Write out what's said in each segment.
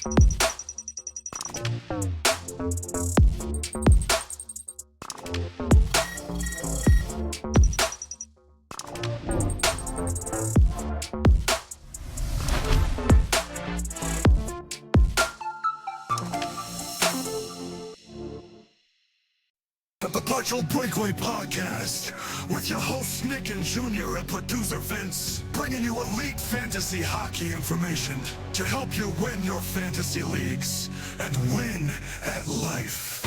The Perpetual Breakaway Podcast with your hosts Nick and Junior and producer Vince, bringing you elite fantasy hockey information to help you win your fantasy leagues and win at life.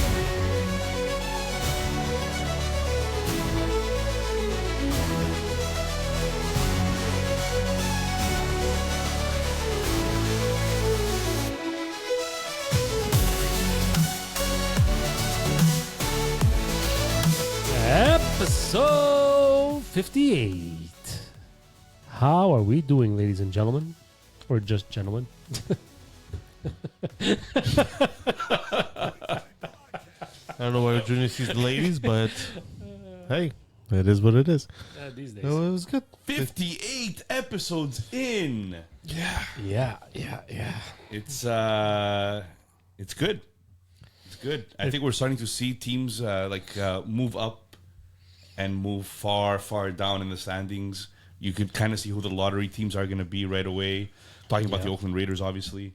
Episode 58. How are we doing, ladies and gentlemen? Or just gentlemen? I don't know where Junior sees the ladies, but hey, it is what it is. These days. No, it was good. 58 episodes in. Yeah. It's good. It's good. I think we're starting to see teams move up and move far down in the standings. You could kind of see who the lottery teams are going to be right away. Talking about the Oakland Raiders, obviously.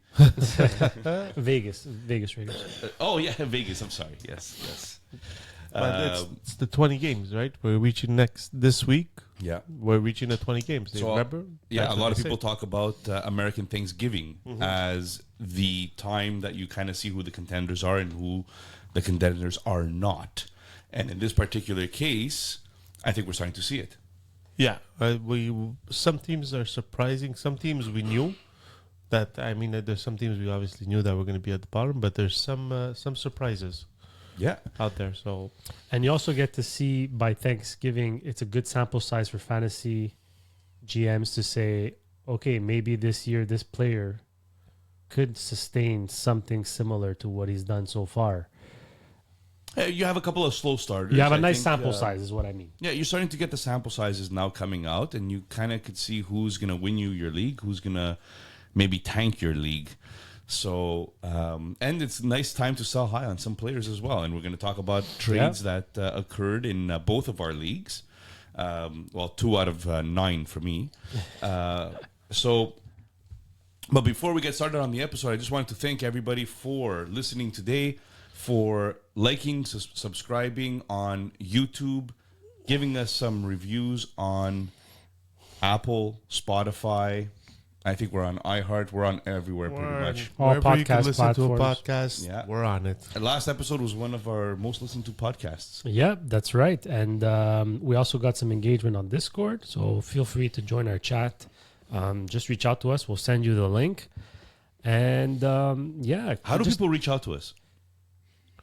Vegas Raiders. Vegas. I'm sorry. Yes. But it's the 20 games, right? We're reaching this week. Yeah. We're reaching the 20 games. Do you remember? Yeah, That's a what lot of they people say. talk about American Thanksgiving as the time that you kind of see who the contenders are and who the contenders are not. And in this particular case, I think we're starting to see it. Yeah, some teams are surprising. Some teams we knew that. I mean, there's some teams we obviously knew that were going to be at the bottom, but there's some surprises. Yeah. Out there. So, And you also get to see by Thanksgiving, it's a good sample size for fantasy GMs to say, okay, maybe this year this player could sustain something similar to what he's done so far. You have a couple of slow starters. You have a I nice think, sample size is what I mean. Yeah, you're starting to get the sample sizes now coming out, and you kind of could see who's going to win you your league, who's going to maybe tank your league. So, and it's a nice time to sell high on some players as well. And we're going to talk about trades that occurred in both of our leagues. 2 out of 9 for me. But before we get started on the episode, I just wanted to thank everybody for listening today, for liking, subscribing on YouTube, giving us some reviews on Apple, Spotify. I think we're on iHeart. We're on everywhere pretty much. All wherever you can podcast listen to a platforms. podcast, Yeah. we're on it. The last episode was one of our most listened to podcasts. Yeah, that's right. And we also got some engagement on Discord. So feel free to join our chat. Just reach out to us. We'll send you the link. And How do people reach out to us?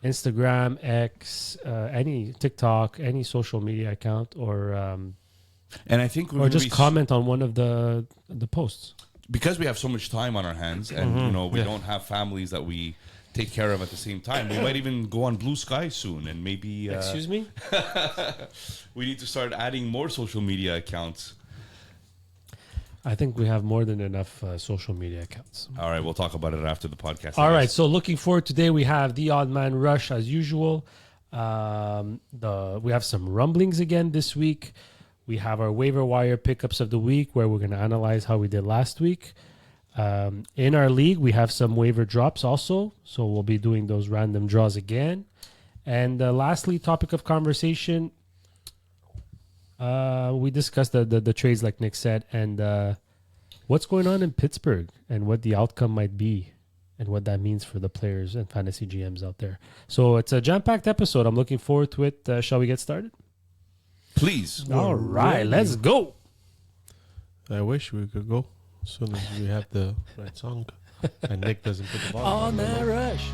Instagram, X, any TikTok, any social media account, or And I think or just comment on one of the posts. because we have so much time on our hands, and we don't have families that we take care of at the same time. We might even go on Blue Sky soon, and maybe Excuse me? we need to start adding more social media accounts. I think we have more than enough social media accounts. All right, we'll talk about it after the podcast. All right, so looking forward today, we have the Odd Man Rush as usual. We have some rumblings again this week. We have our waiver wire pickups of the week where we're going to analyze how we did last week. In our league, we have some waiver drops also, so we'll be doing those random draws again. And lastly, topic of conversation, we discussed the trades like Nick said, and what's going on in Pittsburgh and what the outcome might be and what that means for the players and fantasy GMs out there. So it's a jam-packed episode. I'm looking forward to it. Shall we get started? Please. All right, let's go. I wish we could go as soon as we have the right song. And Nick doesn't put the ball On that rush.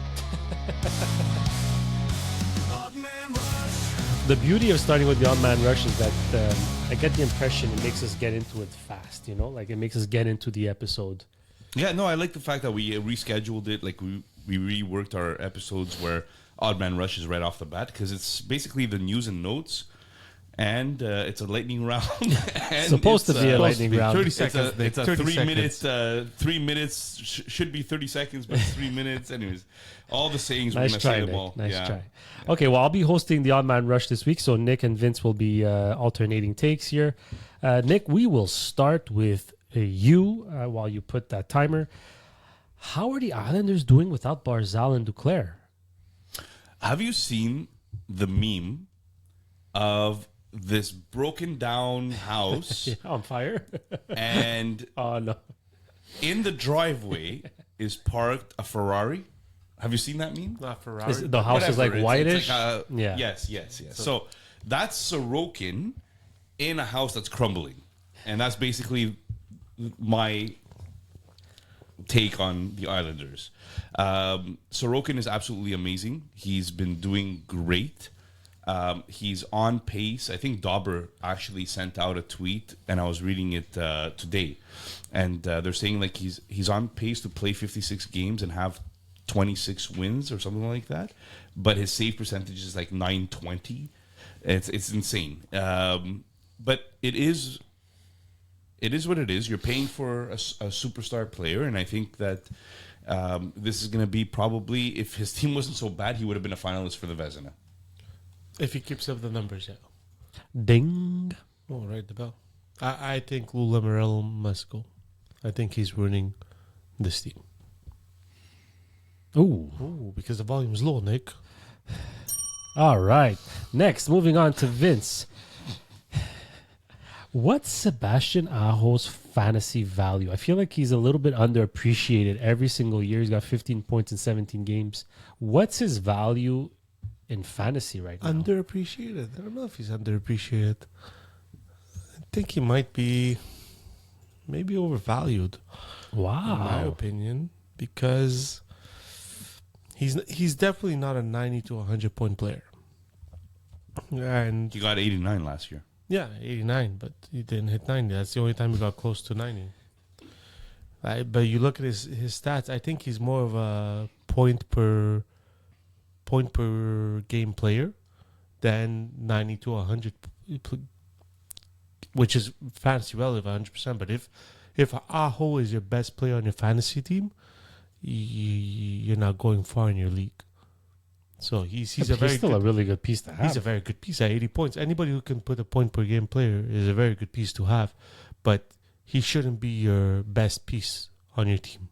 The beauty of starting with the Odd Man Rush is that I get the impression it makes us get into it fast, like it makes us get into the episode. Yeah, no, I like the fact that we rescheduled it. Like we reworked our episodes where Odd Man Rush is right off the bat because it's basically the news and notes. and it's a lightning round. And Supposed to it's, be a supposed lightning to be round. 30 It's seconds. a, it's a 30 3 seconds. minutes. 3 minutes should be 30 seconds, but it's 3 minutes. Anyways, all the sayings we're Nice gonna try, say them Nick. all. Nice Yeah. try. Okay, well, I'll be hosting the Odd Man Rush this week, so Nick and Vince will be alternating takes here. Nick, we will start with you while you put that timer. How are the Islanders doing without Barzal and Duclair? Have you seen the meme of this broken down house On fire? and Oh, no. in the driveway is parked a Ferrari? Have you seen that meme? Not Ferrari. Is the house is like Whatever, it's whitish? like Yeah. Yes. So that's Sorokin in a house that's crumbling. And that's basically my take on the Islanders. Sorokin is absolutely amazing. He's been doing great. He's on pace. I think Dauber actually sent out a tweet, and I was reading it today. And they're saying like he's on pace to play 56 games and have 26 wins or something like that. But his save percentage is like 920. It's insane. But it is what it is. You're paying for a superstar player, and I think that this is going to be probably, if his team wasn't so bad, he would have been a finalist for the Vezina. If he keeps up the numbers, yeah. Ding. Oh, right, the bell. I think Lou Lamoriello must go. I think he's ruining this team. Ooh. Oh, because the volume is low, Nick. All right. Next, moving on to Vince. What's Sebastian Aho's fantasy value? I feel like he's a little bit underappreciated every single year. He's got 15 points in 17 games. What's his value in fantasy right now? Underappreciated. I don't know if he's underappreciated. I think he might be maybe overvalued, in my Wow. opinion, because he's definitely not a 90 to 100 point player. And He got 89 last year. yeah, 89, but he didn't hit 90. That's the only time he got close to 90. But you look at his stats, I think he's more of a point per game player than 90 to 100, which is fantasy relevant 100%. But if Aho is your best player on your fantasy team, you're not going far in your league. So he's a very still good, a really good piece to have. he's a very good piece at 80 points. Anybody who can put a point per game player is a very good piece to have, but he shouldn't be your best piece on your team.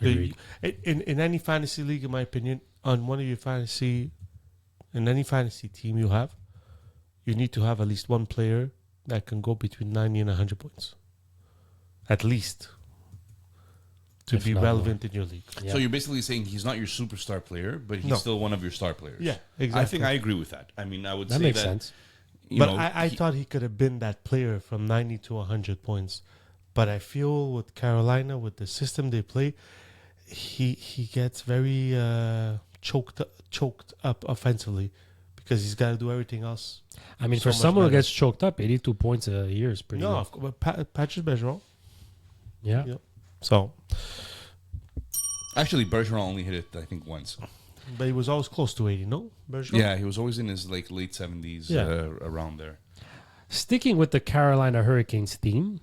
Agreed. In any fantasy league, in my opinion, on one of your in any fantasy team you have, you need to have at least one player that can go between 90 and 100 points. At least. To If be not relevant in your league. Yeah. So you're basically saying he's not your superstar player, but he's No. still one of your star players. Yeah, exactly. I think I agree with that. I mean, I would that say makes that. sense. You But know, I thought he could have been that player from 90 to 100 points. But I feel with Carolina, with the system they play, he gets very choked up offensively because he's got to do everything else. I mean, so for much someone who better. gets choked up, 82 points a year is pretty No, good. but Patrick Bergeron. Yeah. Yeah. So, actually, Bergeron only hit it, I think, once. but he was always close to 80, no? Bergeron? Yeah, he was always in his like late 70s, Yeah. around there. Sticking with the Carolina Hurricanes theme,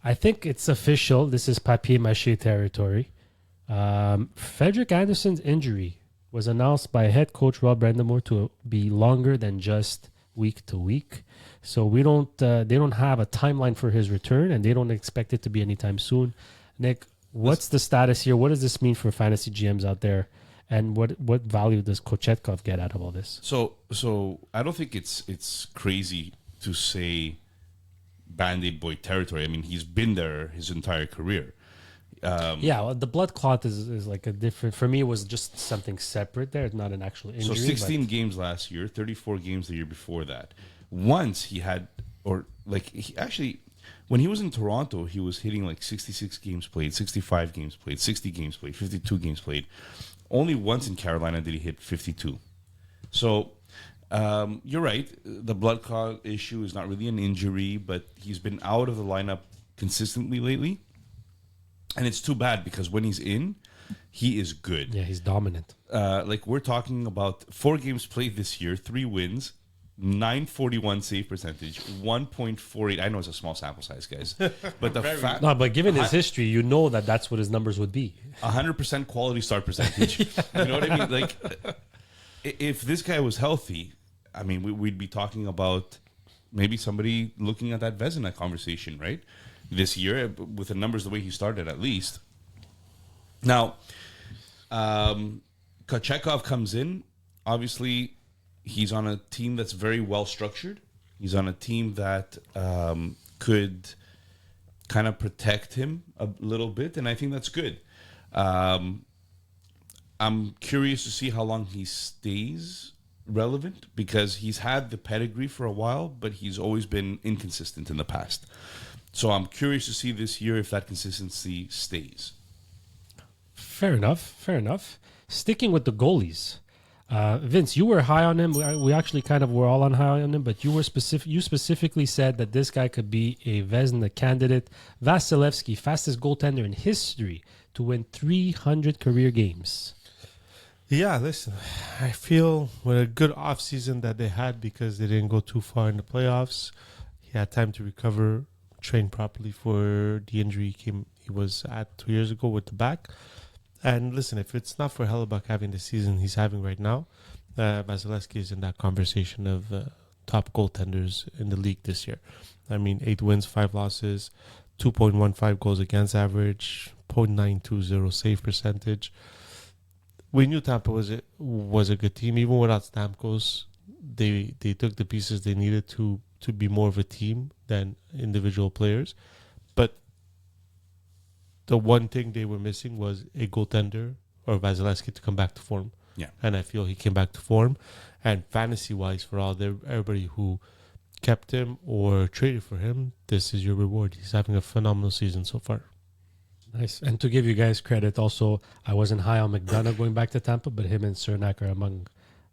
I think it's official. This is papier-mâché territory. Frederick Anderson's injury was announced by head coach Rob Brandamore to be longer than just week to week. So they don't have a timeline for his return, and they don't expect it to be anytime soon. Nick, what's the status here? What does this mean for fantasy GMs out there? And what value does Kochetkov get out of all this? So I don't think it's crazy to say Band-Aid boy territory. I mean, he's been there his entire career. Yeah, well, the blood clot is like a different. For me, it was just something separate there. It's not an actual injury. So 16 games last year, 34 games the year before that. Once he had, or like he actually, when he was in Toronto, he was hitting like 66 games played, 65 games played, 60 games played, 52 games played. Only once in Carolina did he hit 52. So you're right. The blood clot issue is not really an injury, but he's been out of the lineup consistently lately. And it's too bad because when he's in, he is good. Yeah, he's dominant. Like we're talking about 4 games played this year, 3 wins, .941 save percentage, 1.48. I know it's a small sample size, guys, but the fact No, but given his history, you know that that's what his numbers would be. 100% quality start percentage. You know what I mean? Like, if this guy was healthy, I mean, we'd be talking about maybe somebody looking at that Vezina conversation, right? This year, with the numbers the way he started, at least. Now, Kochekov comes in. Obviously, he's on a team that's very well structured. He's on a team that could kind of protect him a little bit, and I think that's good. I'm curious to see how long he stays relevant, because he's had the pedigree for a while, but he's always been inconsistent in the past. So I'm curious to see this year if that consistency stays. Fair enough. Sticking with the goalies, Vince, you were high on him. We actually kind of were all on high on him, but you specifically said that this guy could be a Vezina candidate. Vasilevsky, fastest goaltender in history to win 300 career games. Yeah, listen, I feel with a good offseason that they had, because they didn't go too far in the playoffs, he had time to recover, train properly for the injury he was at 2 years ago with the back. And listen, if it's not for Hellebuck having the season he's having right now, Vasilevsky is in that conversation of top goaltenders in the league this year. I mean, 8 wins, 5 losses, 2.15 goals against average, .920 save percentage. We knew Tampa was a good team. Even without Stamkos, they took the pieces they needed to be more of a team than individual players. But the one thing they were missing was a goaltender or Vasilevsky to come back to form. Yeah. And I feel he came back to form. And fantasy-wise, for everybody who kept him or traded for him, this is your reward. He's having a phenomenal season so far. Nice. And to give you guys credit, also, I wasn't high on McDonough going back to Tampa, but him and Cernak are among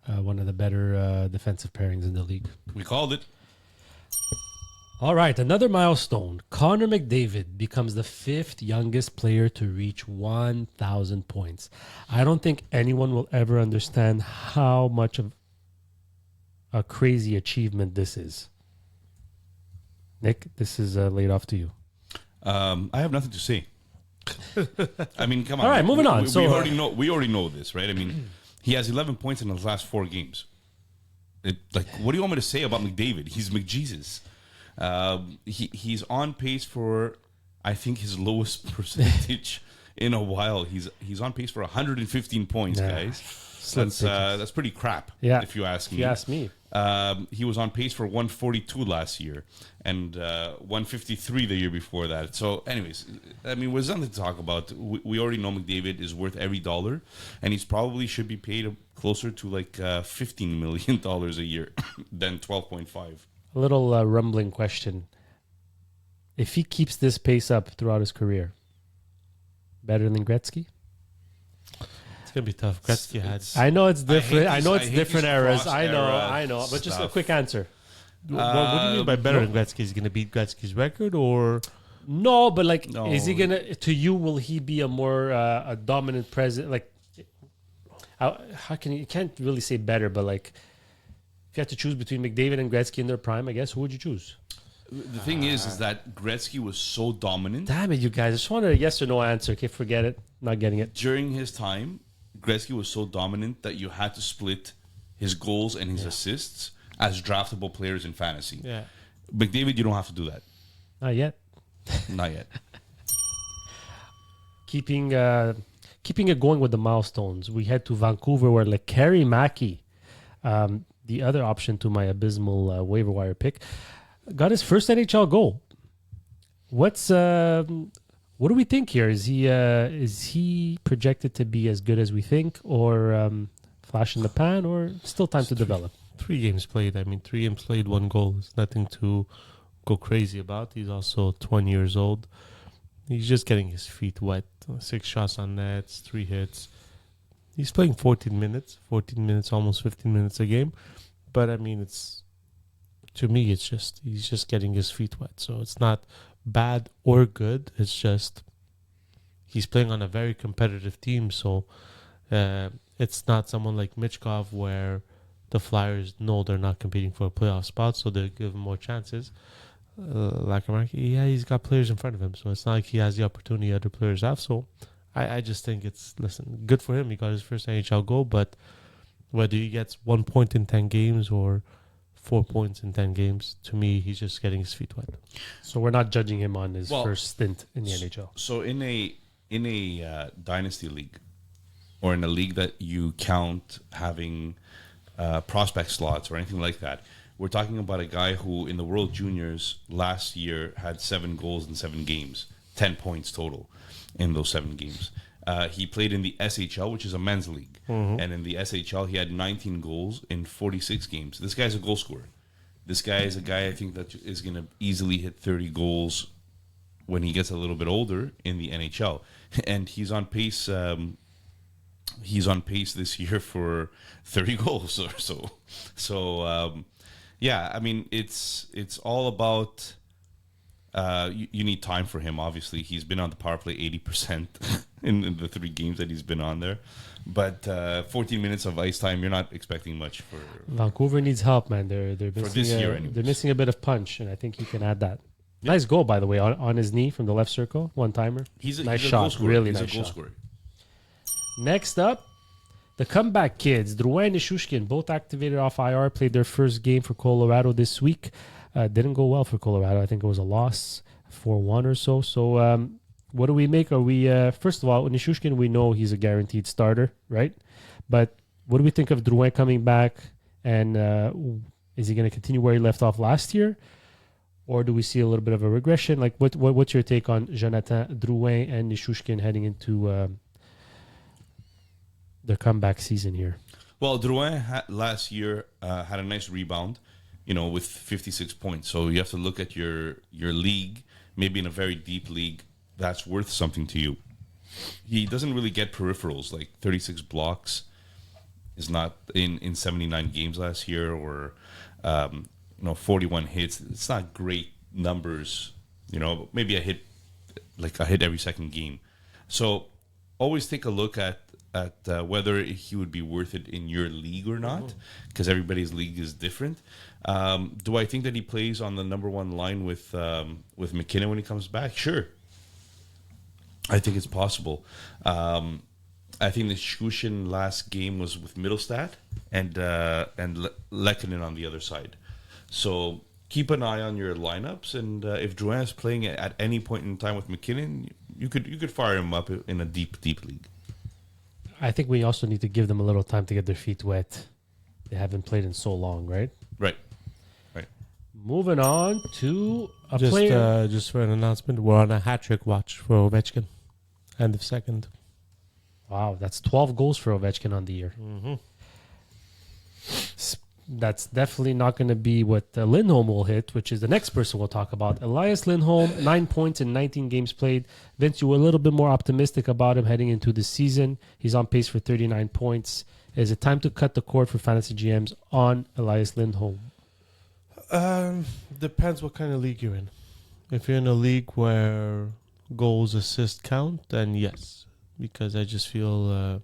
one of the better defensive pairings in the league. We called it. All right, another milestone. Connor McDavid becomes the 5th youngest player to reach 1,000 points. I don't think anyone will ever understand how much of a crazy achievement this is. Nick, this is laid off to you. I have nothing to say. I mean, come on. All right, moving on. We already know this, right? I mean, he has 11 points in his last 4 games. What do you want me to say about McDavid? He's McJesus. He's on pace for, I think, his lowest percentage in a while. He's on pace for 115 points, guys. That's pretty crap. Yeah, if you ask me. If you ask me. He was on pace for 142 last year and 153 the year before that. So, anyways, I mean, there's nothing to talk about. We already know McDavid is worth every dollar, and he's probably should be paid closer to like $15 million a year than 12.5. A little rumbling question. If he keeps this pace up throughout his career, better than Gretzky? It's going to be tough. Gretzky had... I know it's different. I know it's hate different these eras. cross-era I know. But just a stuff. quick answer. what do you mean by better than Gretzky? Is he going to beat Gretzky's record, or... No, but like, No. is he going to you, will he be a more a dominant president? Like, how can you can't really say better, but like, if you had to choose between McDavid and Gretzky in their prime, I guess, who would you choose? The thing is that Gretzky was so dominant Damn it, you guys. I just wanted a yes or no answer. Okay, forget it. Not getting it. during his time. Gretzky was so dominant that you had to split his goals and his assists as draftable players in fantasy. Yeah. McDavid, you don't have to do that. Not yet. Not yet. Keeping it going with the milestones, we head to Vancouver where Carey Mackey, the other option to my abysmal waiver wire pick, got his first NHL goal. What do we think here? Is he projected to be as good as we think, or flash in the pan, or still time to develop? 3 games played. I mean, 3 games played, 1 goal. It's nothing to go crazy about. He's also 20 years old. He's just getting his feet wet. 6 shots on nets, 3 hits. He's playing 14 minutes, almost 15 minutes a game. But I mean, to me, it's just he's just getting his feet wet. So it's not bad or good. It's just he's playing on a very competitive team. So it's not someone like Michkov where the Flyers know they're not competing for a playoff spot, so they give him more chances. Yeah, he's got players in front of him, so it's not like he has the opportunity other players have. So I just think good for him. He got his first NHL goal, but whether he gets 1 point in 10 games or 4 points in 10 games, to me, he's just getting his feet wet. So we're not judging him on his first stint in the NHL. So in a dynasty league, or in a league that you count having prospect slots or anything like that, we're talking about a guy who in the World Juniors last year had 7 goals in 7 games, 10 points total in those 7 games. He played in the SHL, which is a men's league. And in the SHL, he had 19 goals in 46 games. This guy's a goal scorer. This guy is a guy I think that is going to easily hit 30 goals when he gets a little bit older in the NHL. And he's on pace. He's on pace this year for 30 goals or so. So, yeah, I mean, it's all about. You need time for him. Obviously, he's been on the power play 80% in the 3 games that he's been on there. But 14 minutes of ice time, you're not expecting much for Vancouver needs help, man. They're missing for this year. Anyways. They're missing a bit of punch, and I think he can add that. Nice goal, by the way, on his knee from the left circle, one timer. He's a nice goal shot, scorer. really He's nice a goal shot. scorer. Next up, the comeback kids, Drouin and Nishushkin, both activated off IR, played their first game for Colorado this week. Didn't go well for Colorado. I think it was a loss, 4-1 or so. So what do we make? Are we, first of all, Nishushkin, we know he's a guaranteed starter, right? But what do we think of Drouin coming back? And is he going to continue where he left off last year? Or do we see a little bit of a regression? Like, what's your take on Jonathan Drouin and Nishushkin heading into their comeback season here? Well, Drouin last year had a nice rebound, with 56 points. So you have to look at your league, maybe in a very deep league, that's worth something to you. He doesn't really get peripherals, like 36 blocks is not in 79 games last year, or 41 hits. It's not great numbers, maybe a hit every second game. So always take a look at whether he would be worth it in your league or not, because everybody's league is different. Do I think that he plays on the number 1 line with McKinnon when he comes back? Sure. I think it's possible. I think the Shushin last game was with Middlestat and Lehkonen on the other side. So keep an eye on your lineups, and if Drouin is playing at any point in time with McKinnon, you could fire him up in a deep league. I think we also need to give them a little time to get their feet wet. They haven't played in so long, right? Right. Moving on to a player. Just for an announcement, we're on a hat-trick watch for Ovechkin. End of second. Wow, that's 12 goals for Ovechkin on the year. That's definitely not going to be what Lindholm will hit, which is the next person we'll talk about. Elias Lindholm, 9 points in 19 games played. Vince, you were a little bit more optimistic about him heading into the season. He's on pace for 39 points. Is it time to cut the cord for fantasy GMs on Elias Lindholm? Depends what kind of league you're in. If you're in a league where goals, assists count, then yes. Because I just feel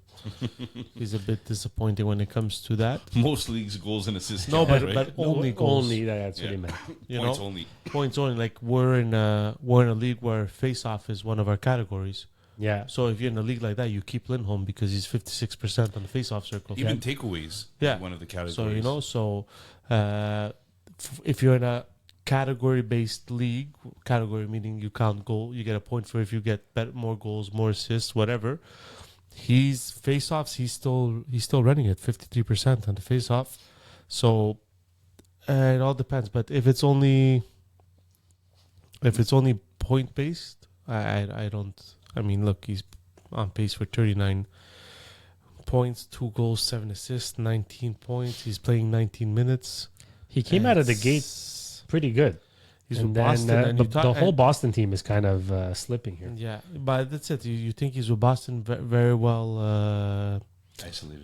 he's a bit disappointing when it comes to that. Most leagues, goals and assists. No, count, but right? only goals. Only that's what he meant. Points only. Points only. Like we're in a league where face-off is one of our categories. Yeah. So if you're in a league like that, you keep Lindholm because he's 56% on the face-off circle. Even takeaways. Yeah. One of the categories. So if you're in a category-based league, category meaning you count goal, you get a point for if you get more goals, more assists, whatever. He's face-offs. He's still running at 53% on the face-off. So it all depends. But if it's only point-based, I don't. I mean, look, he's on pace for 39 points, 2 goals, 7 assists, 19 points. He's playing 19 minutes. He came out of the gate pretty good. He's and with Boston. then the whole Boston team is kind of slipping here. Yeah, but that's it. You think he's with Boston very well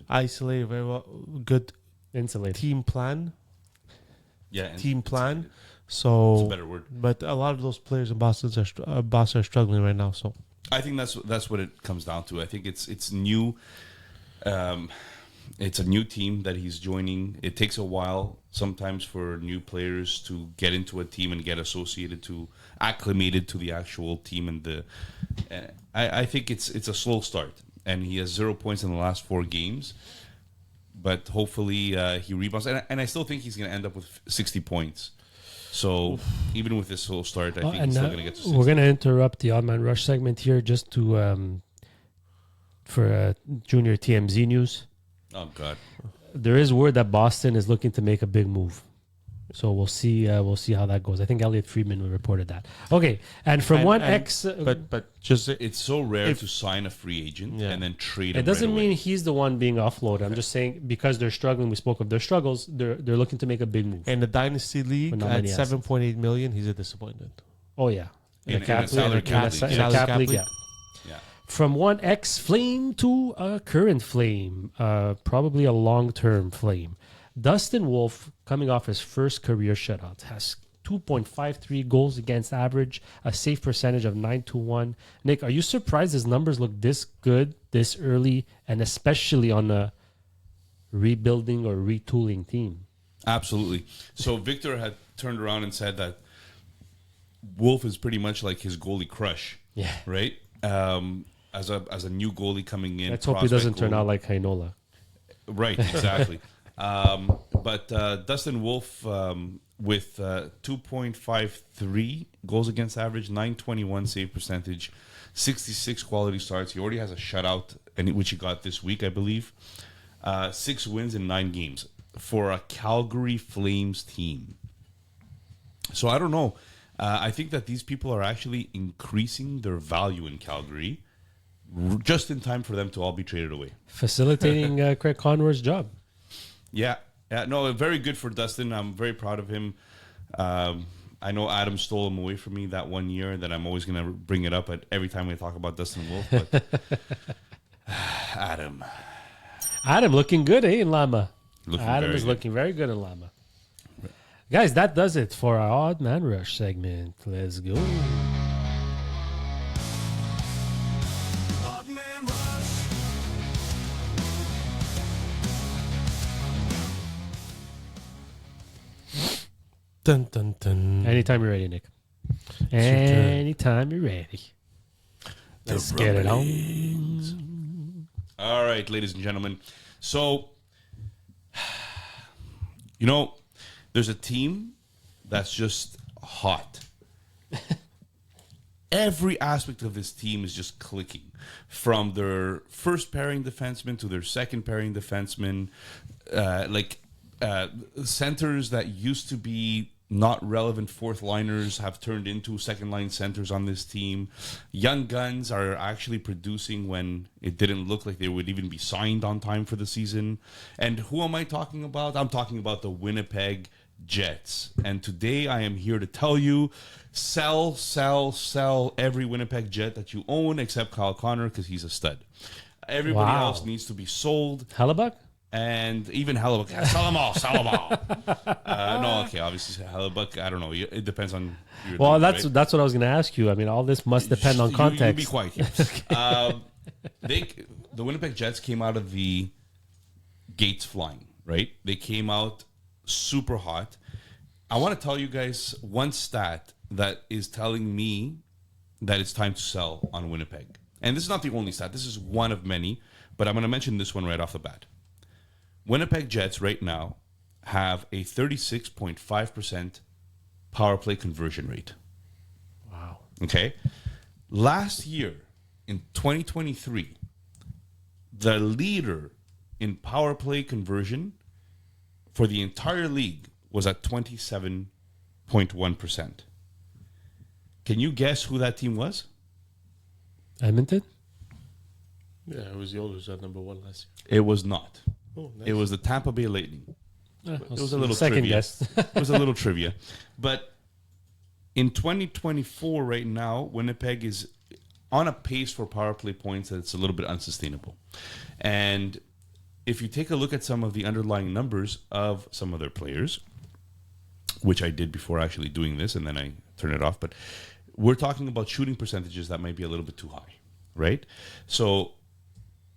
isolated, very well, good Insulated. team plan. Yeah. Team plan. Insulated. So, That's a better word. But a lot of those players in Boston are struggling right now. So I think that's what it comes down to. I think it's new. It's a new team that he's joining. It takes a while sometimes for new players to get into a team and get acclimated to the actual team. And I think it's a slow start. And he has 0 points in the last 4 games. But hopefully he rebounds. And I still think he's going to end up with 60 points. So even with this slow start, I think he's still going to get to 60. We're going to interrupt the Odd Man Rush segment here just to for junior TMZ news. Oh, God. There is word that Boston is looking to make a big move. So we'll see how that goes. I think Elliot Friedman reported that. Okay, and from but just it's so rare to sign a free agent and then trade him. It doesn't right mean away. he's the one being offloaded. I'm just saying because they're struggling. We spoke of their struggles. They're looking to make a big move. in the dynasty league not at many assets. 7.8 million, he's a disappointment. Oh yeah, In a salary cap league. in a cap league, yeah. Yeah. From one ex-flame to a current flame, probably a long-term flame. Dustin Wolf, coming off his first career shutout, has 2.53 goals against average, a save percentage of 9-1. Nick, are you surprised his numbers look this good this early, and especially on a rebuilding or retooling team? Absolutely. So Victor had turned around and said that Wolf is pretty much like his goalie crush. Yeah. Right? As a new goalie coming in. Let's hope he doesn't turn out like Heinola. Right, exactly. But Dustin Wolf with 2.53 goals against average, 921 save percentage, 66 quality starts. He already has a shutout, which he got this week, I believe. 6 wins in 9 games for a Calgary Flames team. So I don't know. I think that these people are actually increasing their value in Calgary just in time for them to all be traded away. Facilitating Craig Conroy's job. Yeah. No, very good for Dustin. I'm very proud of him. I know Adam stole him away from me that one year, that I'm always going to bring it up every time we talk about Dustin Wolf. But Adam looking good, in Lama. Looking Is good. looking very good in Lama. Guys, that does it for our Odd Man Rush segment. Let's go. Odd Man Rush. Dun, dun, dun. Anytime you're ready, Nick. your turn. Anytime you're ready. Let's get it on. All right, ladies and gentlemen. So, there's a team that's just hot. Every aspect of this team is just clicking. From their first pairing defenseman to their second pairing defenseman. Centers that used to be not relevant fourth liners have turned into second line centers on this team. Young guns are actually producing when it didn't look like they would even be signed on time for the season. And who am I talking about? I'm talking about the Winnipeg Jets. And today I am here to tell you, sell every Winnipeg Jet that you own except Kyle Connor, because he's a stud. Everybody Wow. else needs to be sold. Hellebuck? And even Hellebuck, sell them all. No, okay, obviously Hellebuck, I don't know. It depends on your Well, league, that's right? what I was going to ask you. I mean, all this must depend on You context. be quiet here. The Winnipeg Jets came out of the gates flying, right? They came out super hot. I want to tell you guys one stat that is telling me that it's time to sell on Winnipeg. And this is not the only stat. This is one of many, but I'm going to mention this one right off the bat. Winnipeg Jets right now have a 36.5% power play conversion rate. Wow. Okay. Last year, in 2023, the leader in power play conversion for the entire league was at 27.1%. Can you guess who that team was? Edmonton? Yeah, it was the Oilers at number 1 last It was not. year. Oh, nice. It was the Tampa Bay Lightning. It was a little second trivia. guess. It was a little trivia. But in 2024 right now, Winnipeg is on a pace for power play points that's a little bit unsustainable. And if you take a look at some of the underlying numbers of some of their players, which I did before actually doing this, and then I turned it off, but we're talking about shooting percentages that might be a little bit too high, right? So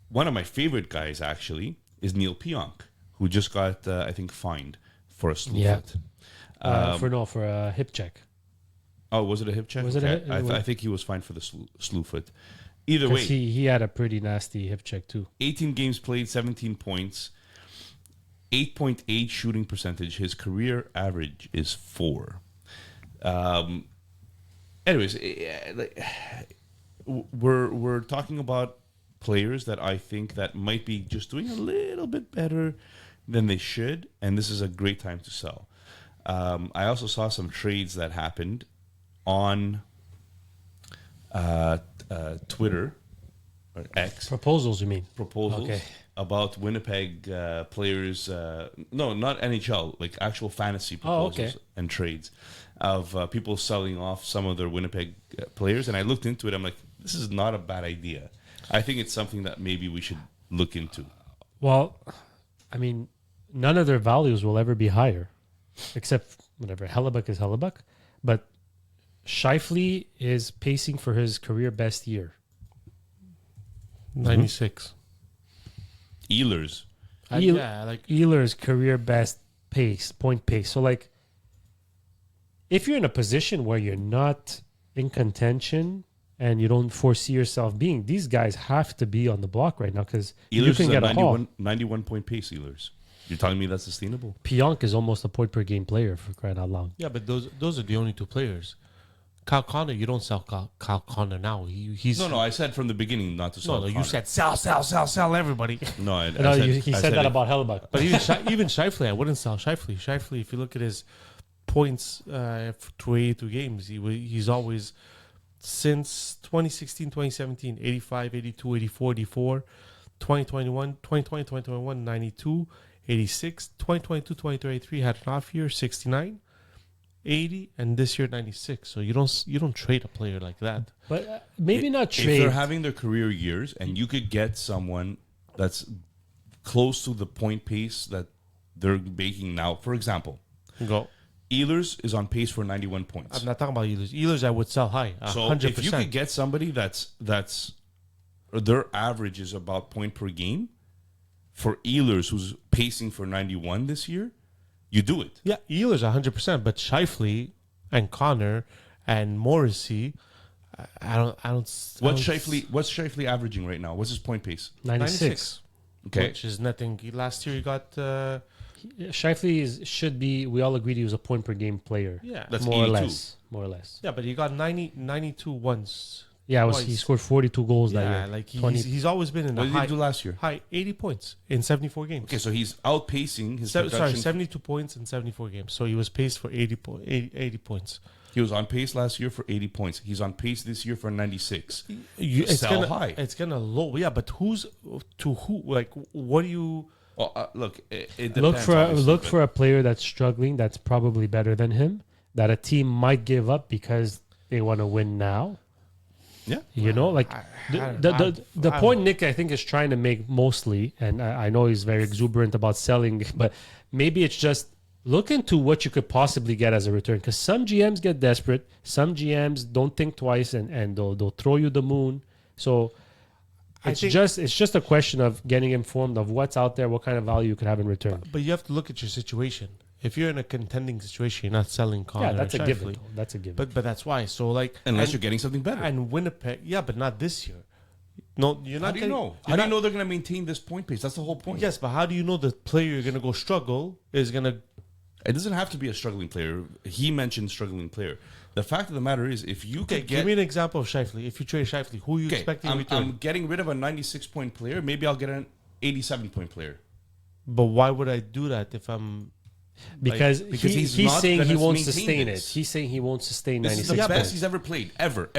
one of my favorite guys actually is Neil Pionk, who just got, I think, fined for a slew Yeah. foot. For a hip check. Oh, was it a hip check? Was it Okay. a hip- I think he was fined for the slew foot. Either Because way, he had a pretty nasty hip check too. 18 games played, 17 points, 8.8 shooting percentage. His career average is 4. Anyways, we're talking about players that I think that might be just doing a little bit better than they should, and this is a great time to sell. I also saw some trades that happened on Twitter or X. Proposals, you mean? Proposals Okay. about Winnipeg players. No, not NHL, like actual fantasy proposals okay. and trades of people selling off some of their Winnipeg players. And I looked into it. I'm like, this is not a bad idea. I think it's something that maybe we should look into. Well, I mean, none of their values will ever be higher, except whatever. Hellebuck is Hellebuck, but Scheifele is pacing for his career best year. 96. Ehlers. Yeah, like Ehlers' career best point pace. So, like, if you're in a position where you're not in contention and you don't foresee yourself being, these guys have to be on the block right now because you Ehlers can is get a a haul. 91 point pace. Ehlers. You're telling me that's sustainable? Pionk is almost a point per game player for crying out loud. yeah, but those are the only two players. Kyle Connor, you don't sell Kyle Connor now. He's No, I said from the beginning not to sell. no. You Connor. said sell everybody. No. No, he I said that it- about Hellebuck. But even Scheifele, I wouldn't sell Scheifele. Scheifele, if you look at his points through 82 games, he's always since 2016, 2017, 85, 82, 84, 84, 2021, 2020, 2021, 92, 86, 2022, 2023 had an off year, 69, 80, and this year 96. So you don't trade a player like that. But maybe not If trade. they're having their career years and you could get someone that's close to the point pace that they're making now, for example, Go. Ehlers is on pace for 91 points. I'm not talking about Ehlers. Ehlers, I would sell high. 100%. So if you could get somebody that's their average is about point per game for Ehlers, who's pacing for 91 this year, you do it. Yeah, Ehlers 100%, but Scheifele and Connor and Morrissey, I don't. What's Scheifele averaging right now? What's his point pace? 96. Okay. Which is nothing. Last year he got Scheifele should be, we all agreed he was a point per game player. yeah, That's more 82. or less. More or less. yeah, but he got 92 once. Yeah, he Twice. scored 42 goals that Yeah, year. like 20 he's always been in the What did he do last year? high 80 points in 74 games. Okay, so he's outpacing his Sorry, production. 72 points in 74 games. So he was paced for 80 points. He was on pace last year for 80 points. He's on pace this year for 96. It's Sell gonna, high. It's gonna low. Yeah, but who's to who? Like, what do you? Well, look, it depends. look obviously, for a player that's struggling, that's probably better than him, that a team might give up because they want to win now. Yeah. You know, like the I- point Nick I think is trying to make mostly, and I know he's very exuberant about selling, but maybe it's just look into what you could possibly get as a return, because some GMs get desperate, some GMs don't think twice, and they'll throw you the moon. So it's think- just a question of getting informed of what's out there, what kind of value you could have in return. But you have to look at your situation. If you're in a contending situation, you're not selling Connor. Yeah, that's a and given. Scheifele. Though. That's a given. But that's why. So like, Unless and, you're getting something better. and Winnipeg, yeah, but not this year. No, you're not. How do you getting- know? you're How do you not- know they're going to maintain this point pace? That's the whole point. Yes, but how do you know the player you're gonna go struggle is gonna? It doesn't have to be a struggling player. He mentioned struggling player. The fact of the matter is, if you Okay, could give get... me an example of Scheifele. If you trade Scheifele, who are you Okay, expecting in I'm return? getting rid of a 96-point player. Maybe I'll get an 87-point player. But why would I do that if I'm? because he's he's not saying he gonna won't maintain sustain it. this. He's saying he won't sustain This is 96 the best points. he's ever played. Ever.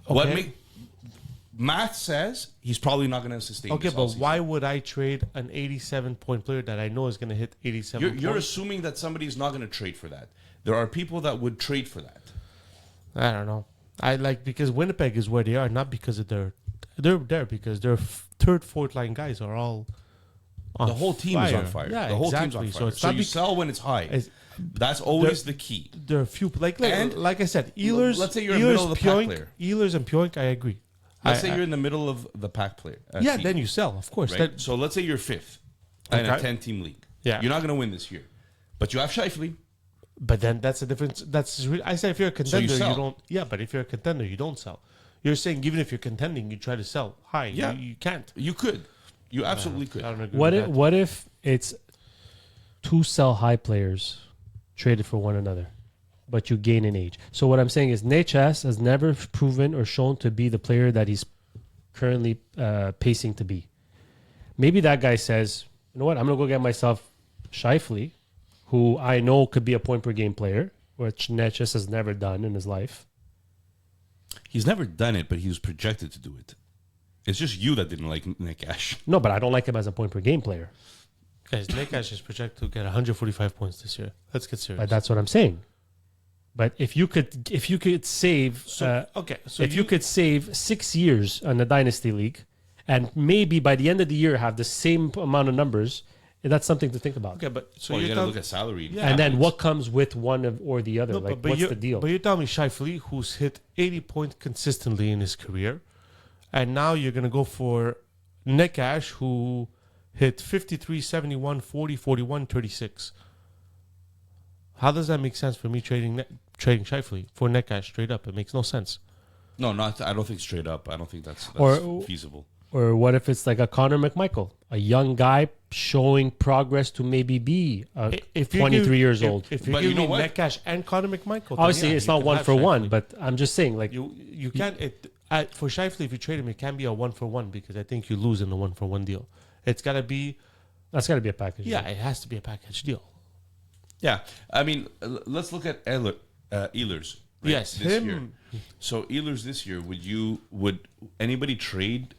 What Okay. math says he's probably not going to sustain Okay, this all but season. why would I trade an 87-point player that I know is gonna hit 87? You're points? assuming that somebody's not going to trade for that. There are people that would trade for that. I don't know. I like because Winnipeg is where they are, not because of they're there because their third, fourth line guys are all. On The whole team is on fire. Yeah, the whole exactly. team's on fire. So it's So not you sell when it's high. it's- That's always the key. there are few like And- like I said, Ehlers. let's say you're a middle of the pack Pionk, player. Ehlers and Pionk, I agree. Let's say you're in the middle of the pack player. Yeah, team, then you sell, of course. right? That- So let's say you're fifth in a Okay. 10-team league. Yeah. You're not going to win this year. But you have Scheifele. but then that's a difference. I say if you're a contender, you sell. don't. Yeah, but if you're a contender, you don't sell. You're saying even if you're contending, you try to sell high. Yeah. You can't. You could. You absolutely could. I don't agree What with if, that. what if it's two sell high players traded for one another, but you gain in age? So what I'm saying is Nechas has never proven or shown to be the player that he's currently pacing to be. Maybe that guy says, you know what, I'm going to go get myself Scheifele, who I know could be a point per game player, which Nechas has never done in his life. He's never done it, but he was projected to do it. It's just you that didn't like Nick Ash. No, but I don't like him as a point per game player. Guys, Nick Ash is projected to get 145 points this year. Let's get serious. But that's what I'm saying. But if you could save, okay, so if you could save 6 years on the dynasty league, and maybe by the end of the year have the same amount of numbers, that's something to think about. okay, but so Well, you you're got to telling look at salary. Yeah. And then what comes with one or the other? no, like, but what's you're, the deal? But you're telling me Scheifele, who's hit 80 points consistently in his career, and now you're going to go for Nick Ash, who hit 53, 71, 40, 41, 36. How does that make sense for me trading Scheifele for Nick Ash straight up? It makes no sense. No, not. I don't think straight up. I don't think that's Or- feasible. Or what if it's like a Connor McMichael, a young guy showing progress to maybe be If you 23 give- years if- old? If you But give you know me what? Nick Ash and Connor McMichael, then Obviously, yeah, it's you not can one have for one, Scheifele. but I'm just saying, like, You can't for Scheifele, if you trade him, it can be a 1-for-1 because I think you lose in the 1-for-1 deal. It's got to be that's got to be a package. yeah, it has to be a package deal. Yeah, I mean, let's look at Ehlers. Right, Yes, this him- year. So Ehlers this year, would anybody trade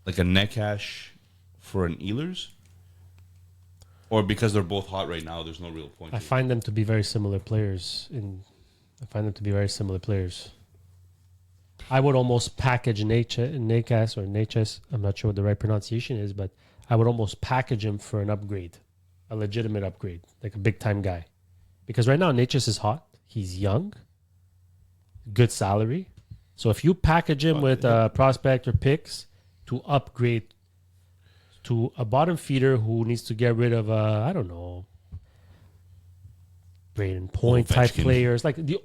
like a neck hash for an Ehlers? Or because they're both hot right now, there's no real point. I to it? find them to be very similar players. I would almost package Nakas or Nachas. I'm not sure what the right pronunciation is, but I would almost package him for an upgrade, a legitimate upgrade, like a big time guy. Because right now Nachas is hot. He's young, good salary. So if you package him with prospect or picks to upgrade to a bottom feeder who needs to get rid of I don't know, Braden Point type Ovechkin. players like the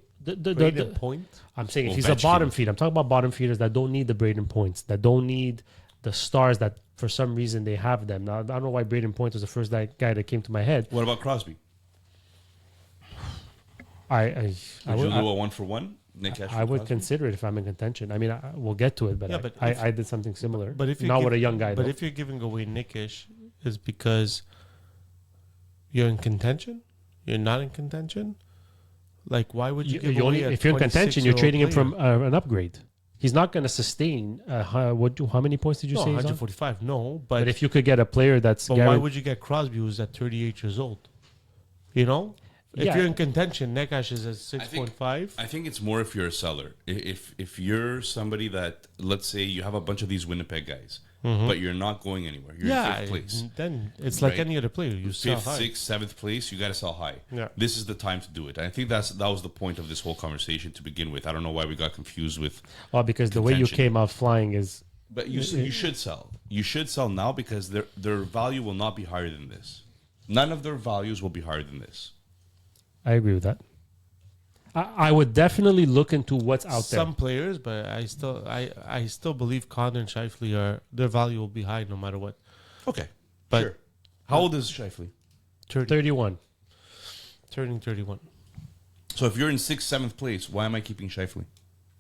Braden Point. I'm saying if he's a Ovechkin. bottom feeder, I'm talking about bottom feeders that don't need the Braden Points, that don't need the stars that for some reason they have them. Now I don't know why Braden Point was the first guy that came to my head. What about Crosby? I Would you would, do a 1-for-1? Nick Ash I for would Crosby? consider it if I'm in contention. I mean, we'll get to it, but, Yeah, I, but I, if- I did something similar. But if you not give- with a young guy, But though. if you're giving away Nickish, is because you're in contention. You're not in contention. Like, why would you give you away only, if you're in contention, you're trading him from an upgrade. He's not going to sustain. How many points did you no, say? He's on? 145. No, But but if you could get a player that's why would you get Crosby, who's at 38 years old? You know, if Yeah. you're in contention, Nekash is at think- 6.5. I think it's more if you're a seller. If you're somebody that, let's say you have a bunch of these Winnipeg guys, but you're not going anywhere. You're in Yeah, fifth place. then it's like Right. any other player. You sell Fifth, high. sixth, seventh place, you got to sell high. Yeah. This is the time to do it. And I think that was the point of this whole conversation to begin with. I don't know why we got confused with. Oh, because the way you Contention. came out flying is But you should sell. You should sell now because their value will not be higher than this. None of their values will be higher than this. I agree with that. I would definitely look into what's out Some players, but I still believe Connor and Shifley their value will be high no matter what. Okay, But- sure. How old is Shifley? there. 31. Turning 31. So if you're in sixth, seventh place, why am I keeping Shifley?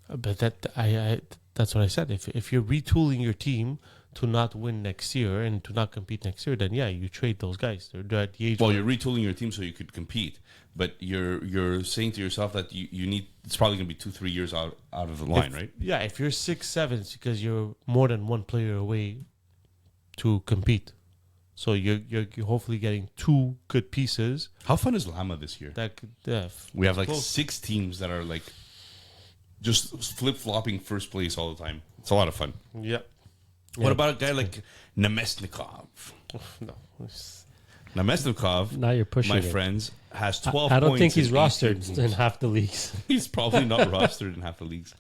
But that's what I said. If you're retooling your team to not win next year and to not compete next year, then yeah, you trade those guys. They're at the age. Well, where- you're retooling your team so you could compete, but you're saying to yourself that you need. It's probably going to be 2-3 years out of the line, right? Yeah, if you're 6-7, it's because you're more than one player away to compete. So you're hopefully getting two good pieces How fun is Lama this year? that could. We have like close. 6 teams that are like just flip flopping first place all the time. It's a lot of fun. Yeah. What about a guy like Nemesnikov? No. Nemesnikov, Now you're pushing my it. friends, has 12 I don't points think he's in 18 rostered games. in half the leagues. He's probably not rostered in half the leagues.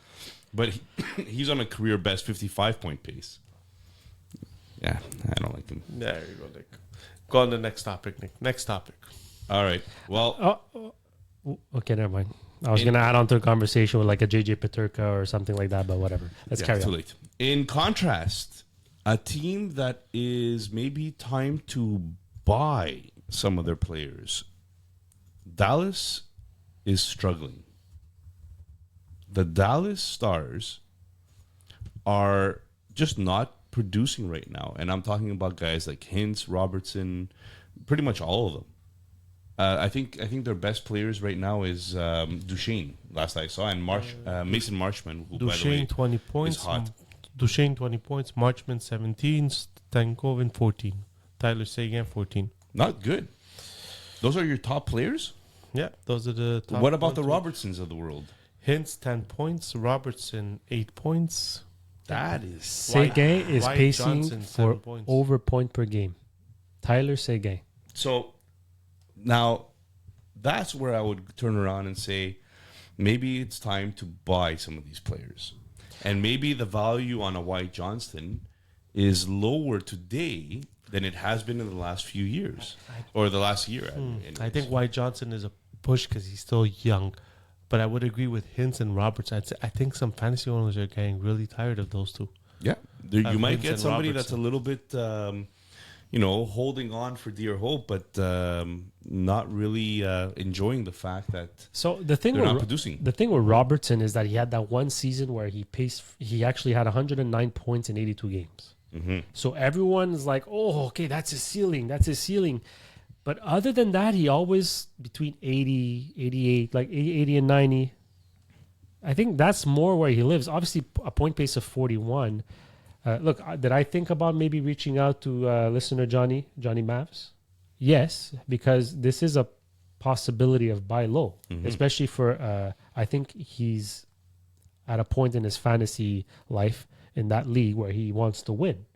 But he's on a career best 55-point pace. Yeah, I don't like him. There you go, Nick. Go on to the next topic, Nick. Next topic. All right. Well, Okay, never mind. I was going to add on to the conversation with like a JJ Peterka or something like that, but whatever. Let's carry it's too on. late. In contrast, a team that is maybe time to buy some of their players. Dallas is struggling. The Dallas Stars are just not producing right now. And I'm talking about guys like Hintz, Robertson, pretty much all of them. I think their best players right now is Duchesne, last I saw, and Mason Marchman, who, by the way, Duchesne, 20 points. is hot. Duchesne, 20 points. Marchman, 17. Stankoven, 14. Tyler Seguin, 14. Not good. Those are your top players? Yeah, those are the top. What about the 1, 2. Robertsons of the world? Hintz, 10 points. Robertson, 8 points. That is... Seguin is Wyatt pacing Johnson, for 7 points. over point per game. Tyler Seguin. So, now, that's where I would turn around and say, maybe it's time to buy some of these players. And maybe the value on a Wyatt Johnston is lower today than it has been in the last few years. Or the last year. I think Wyatt Johnson is a push because he's still young. But I would agree with Hintz and Roberts. I think some fantasy owners are getting really tired of those two. Yeah. You might Hintz get and somebody Robertson. that's a little bit... holding on for dear hope, but not really enjoying the fact that So the thing they're with not producing. the thing with Robertson is that he had that one season where he actually had 109 points in 82 games. Mm-hmm. So everyone's like, "Oh, okay, that's his ceiling. That's his ceiling." But other than that, he always between 80, 88, like 80 and 90. I think that's more where he lives. Obviously, a point pace of 41. Look, did I think about maybe reaching out to listener Johnny Mavs? Yes, because this is a possibility of buy low, especially for I think he's at a point in his fantasy life in that league where he wants to win.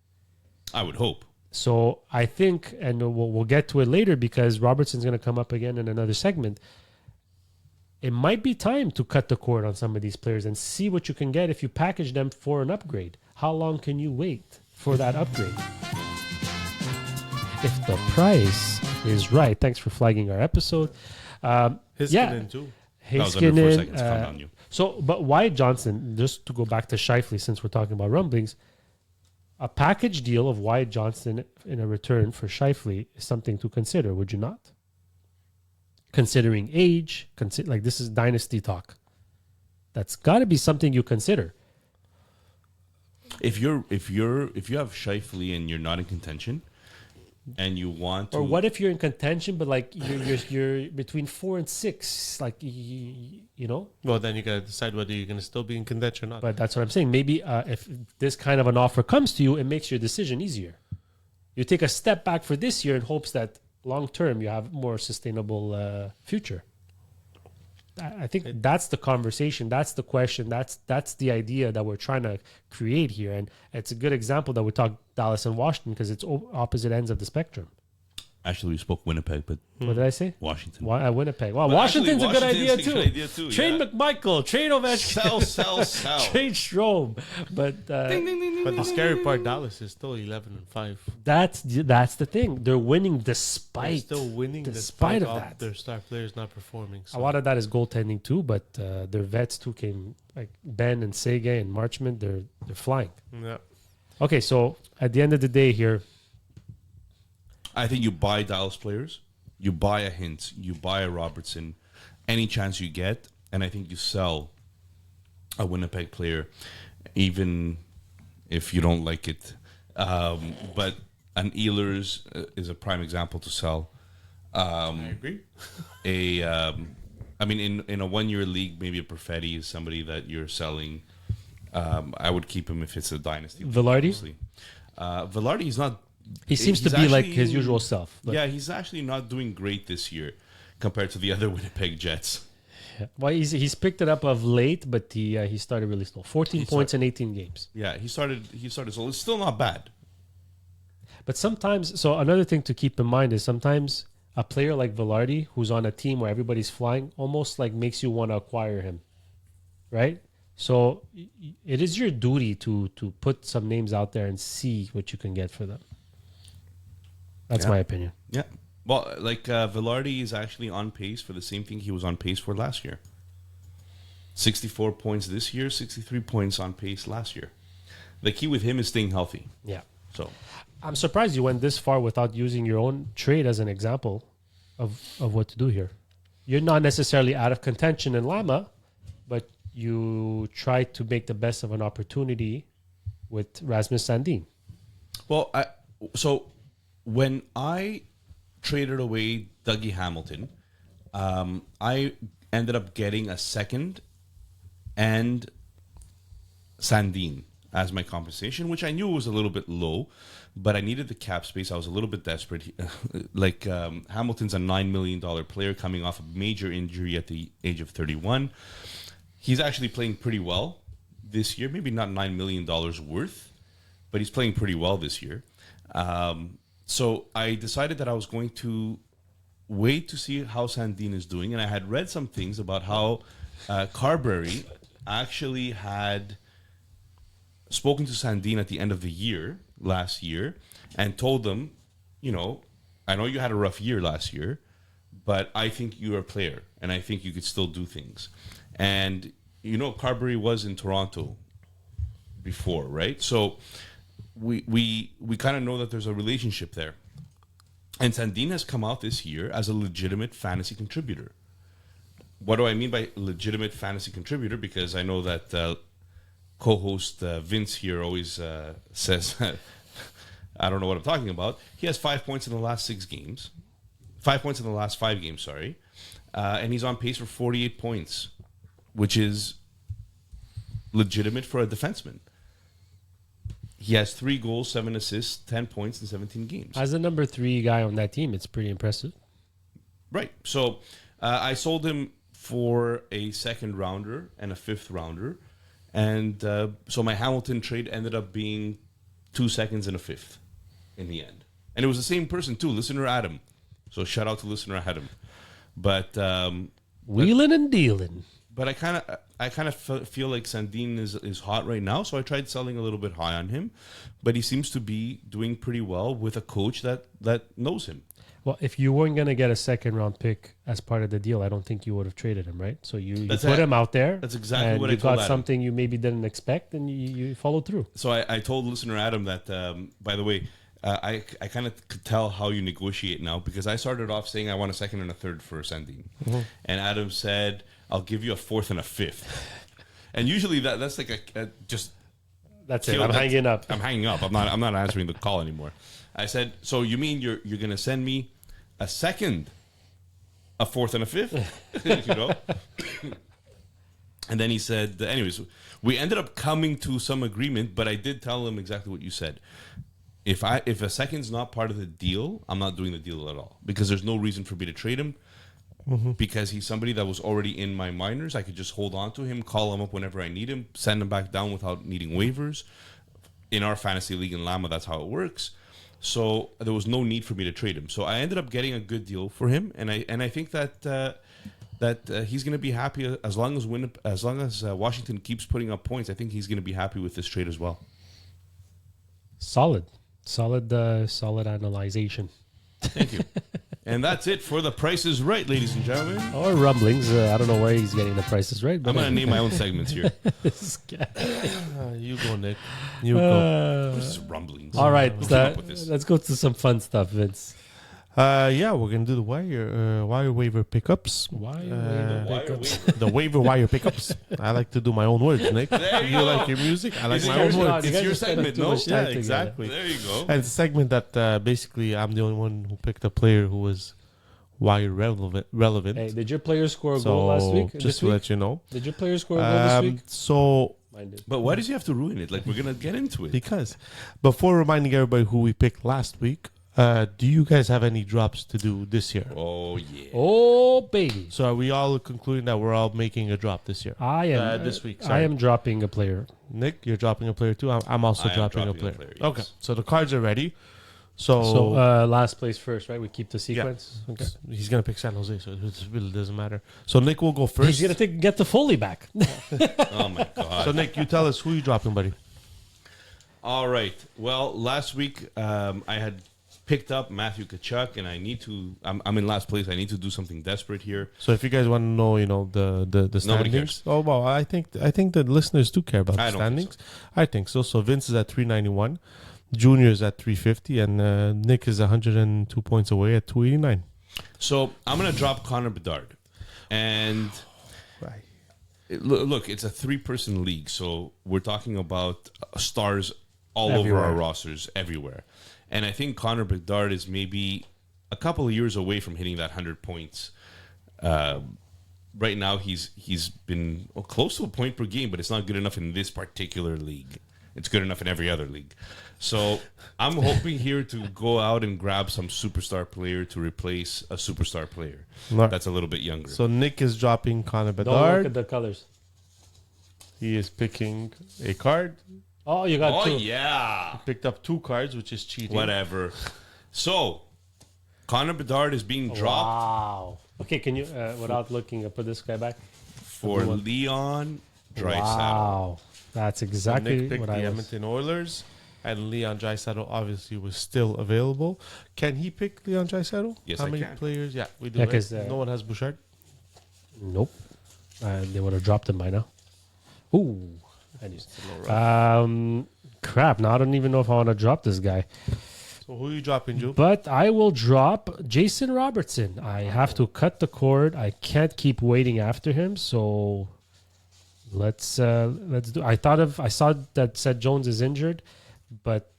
I would hope. So I think, and we'll get to it later because Robertson's going to come up again in another segment. It might be time to cut the cord on some of these players and see what you can get if you package them for an upgrade. How long can you wait for that upgrade? If the price is right. Thanks for flagging our episode. Hiskinen too. That was under 4 Heiskanen, seconds. Count on you. So, but Wyatt Johnson, just to go back to Scheifele, since we're talking about rumblings, a package deal of Wyatt Johnson in a return for Scheifele is something to consider, would you not? Considering age, like this is dynasty talk. That's got to be something you consider. If you have Scheifele and you're not in contention, and you want to, Or what if you're in contention, but like you're between 4 and 6, like you know? Well, then you got to decide whether you're going to still be in contention or not. But that's what I'm saying. Maybe if this kind of an offer comes to you, it makes your decision easier. You take a step back for this year in hopes that long term you have more sustainable future. I think that's the conversation. That's the question. That's the idea that we're trying to create here. And it's a good example that we talk Dallas and Washington because it's opposite ends of the spectrum. actually we spoke Winnipeg, but What did I say? Washington. Winnipeg. Well, But Washington's actually, a good idea Washington's a good idea too. too, Trade yeah. McMichael. Trade Ovechkin. Sell. Trade Strome. But But the scary part, Dallas is still 11-5. that's the thing. They're winning They're despite still winning despite despite of all that. their star players not performing. A lot of that is goaltending too, but their vets too came like Ben and Sege and Marchment. They're flying. Yeah. Okay, so at the end of the day here, I think you buy Dallas players, you buy a Hintz, you buy a Robertson, any chance you get, and I think you sell a Winnipeg player, even if you don't like it. But an Ehlers is a prime example to sell. I agree. I mean, in a 1 year league, maybe a Perfetti is somebody that you're selling. I would keep him if it's a dynasty. league, Velarde? obviously. Velarde is not. he seems to he's be like actually- his usual self. But, Yeah, he's actually not doing great this year compared to the other Winnipeg Jets. Well, he's picked it up of late, but he started really slow. 14 points in 18 games. Yeah, he started. So it's still not bad. But sometimes, so another thing to keep in mind is sometimes a player like Velarde, who's on a team where everybody's flying, almost like makes you want to acquire him, right? So it is your duty to put some names out there and see what you can get for them. That's my opinion. Yeah. Well, like Velarde is actually on pace for the same thing he was on pace for last year. 64 points this year, 63 points on pace last year. The key with him is staying healthy. Yeah. So I'm surprised you went this far without using your own trade as an example of what to do here. You're not necessarily out of contention in Lama, but you try to make the best of an opportunity with Rasmus Sandin. Well, so when I traded away Dougie Hamilton, I ended up getting a second and Sandin as my compensation, which I knew was a little bit low, but I needed the cap space. I was a little bit desperate. Hamilton's a $9 million player coming off a major injury at the age of 31. He's actually playing pretty well this year. Maybe not $9 million worth, but he's playing pretty well this year. So I decided that I was going to wait to see how Sandin is doing. And I had read some things about how Carberry actually had spoken to Sandin at the end of the year, last year, and told them, I know you had a rough year last year, but I think you're a player, and I think you could still do things. And, Carberry was in Toronto before, right? So we kind of know that there's a relationship there. And Sandin has come out this year as a legitimate fantasy contributor. What do I mean by legitimate fantasy contributor? Because I know that co-host Vince here always says, I don't know what I'm talking about. He has 5 points in the last 6 games. 5 points in the last 5 games, sorry. And he's on pace for 48 points, which is legitimate for a defenseman. He has 3 goals, 7 assists, 10 points in 17 games. As a number 3 guy on that team, it's pretty impressive. Right. So I sold him for a second rounder and a fifth rounder. And so my Hamilton trade ended up being 2 seconds and a fifth in the end. And it was the same person too, listener Adam. So shout out to listener Adam. But wheeling and dealing. But I kind of feel like Sandin is hot right now, so I tried selling a little bit high on him, but he seems to be doing pretty well with a coach that knows him. Well, if you weren't going to get a second round pick as part of the deal, I don't think you would have traded him, right? So you put him out there. That's exactly and what I you told got Adam. something you maybe didn't expect, and you followed through. So I told listener Adam that, by the way, I kind of could tell how you negotiate now, because I started off saying I want a second and a third for Sandin. Mm-hmm. And Adam said, I'll give you a fourth and a fifth. And usually that's like just... That's it. I'm hanging up. I'm hanging up. I'm not answering the call anymore. I said, so you mean you're going to send me a second, a fourth, and a fifth? And then he said, anyways, we ended up coming to some agreement, but I did tell him exactly what you said. If a second's not part of the deal, I'm not doing the deal at all, because there's no reason for me to trade him. Mm-hmm. Because he's somebody that was already in my minors. I could just hold on to him, call him up whenever I need him, send him back down without needing waivers. In our fantasy league in Lama, that's how it works. So there was no need for me to trade him. So I ended up getting a good deal for him, and I think that he's going to be happy as long as Washington keeps putting up points. I think he's going to be happy with this trade as well. Solid analyzation. Thank you. And that's it for The Price is Right, ladies and gentlemen. Or rumblings. I don't know where he's getting The Prices Right. But I'm going to name my own segments here. You go, Nick. You go. This is rumblings. All right. Let's Let's go to some fun stuff, Vince. Yeah, we're going to do the wire waiver pickups. The waiver wire pickups. I like to do my own words, Nick. There you go. like your music? I like It's my yours, own not- words. It's your segment, no? Yeah, exactly. There you go. And it's a segment that basically I'm the only one who picked a player who was wire relevant. Hey, did your player score a goal last week? Just to let you know. Did your player score a goal this week? So, Mine did. But why does he have to ruin it? Like, we're going to get into it. because before reminding everybody who we picked last week, do you guys have any drops to do this year? Oh, yeah. Oh, baby. So are we all concluding that we're all making a drop this year? I am this week. I Sorry. am dropping a player. Nick, you're dropping a player too. I'm also I am dropping a dropping a player. player, yes. Okay, so the cards are ready. So last place first, right? We keep the sequence. Okay. He's gonna pick San Jose, so it really doesn't matter. So Nick will go first. He's gonna get the Foley back. Oh my god. So Nick, you tell us who you dropping, buddy. All right. Well, last week I had picked up Matthew Tkachuk, and I need to. I'm in last place. I need to do something desperate here. So if you guys want to know, the standings. Nobody cares. Oh well, I think the listeners do care about the I don't think standings. I think so. So Vince is at 391, Junior is at 350, and Nick is 102 points away at 289. So I'm gonna drop Connor Bedard, and Right. look, it's a 3-person league, so we're talking about stars all over our rosters everywhere. And I think Connor Bedard is maybe a couple of years away from hitting that 100 points. Right now, he's been close to a point per game, but it's not good enough in this particular league. It's good enough in every other league. So I'm hoping here to go out and grab some superstar player to replace a superstar player that's a little bit younger. So Nick is dropping Connor Don't look Bedard. at the colors. He is picking a card. Oh, you got two. Yeah. Picked up 2 cards, which is cheating. Whatever. So, Connor Bedard is being dropped Wow. Okay, can you, without looking, put this guy back? for Leon Draisaitl. Wow. That's So exactly Nick picked what the I was. Edmonton Oilers, and Leon Draisaitl obviously was still available. Can he pick Leon Draisaitl? Yes, How I many can. players? Yeah, we do. Yeah, right? 'cause, No one has Bouchard. Nope. They would have dropped him by now. Ooh. Crap. Now I don't even know if I want to drop this guy. So who are you dropping, Joe? But I will drop Jason Robertson. I have to cut the cord. I can't keep waiting after him. So let's do. I saw that Seth Jones is injured, but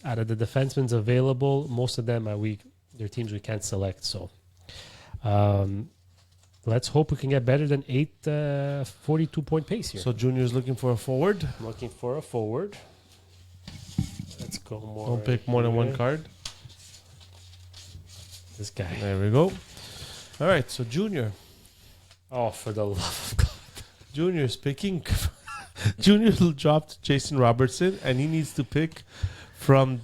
out of the defensemen available, most of them their teams we can't select. So let's hope we can get better than 42-point pace here. So Junior's looking for a forward. I'm looking for a forward. Let's go more. Don't pick more than one here. card. This guy. There we go. All right, so Junior. Oh, for the love of God. Junior's picking. Junior dropped Jason Robertson, and he needs to pick from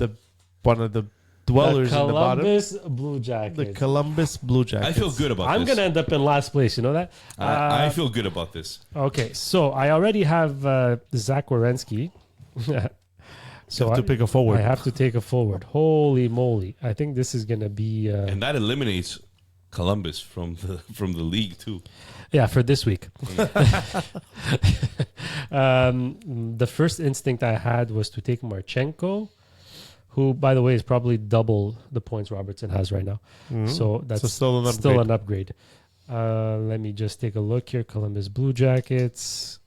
one of the dwellers in the bottom. Columbus Blue Jackets. The Columbus Blue Jackets. I feel good about I'm this. going to end up in last place. You know that? I feel good about this. Okay, so I already have Zach Werenski. So have to pick a forward. I have to take a forward. Holy moly. I think this is going to be... And that eliminates Columbus from the league, too. Yeah, for this week. The first instinct I had was to take Marchenko, who, by the way, is probably double the points Robertson has right now. So that's still an upgrade. Let me just take a look here. Columbus Blue Jackets.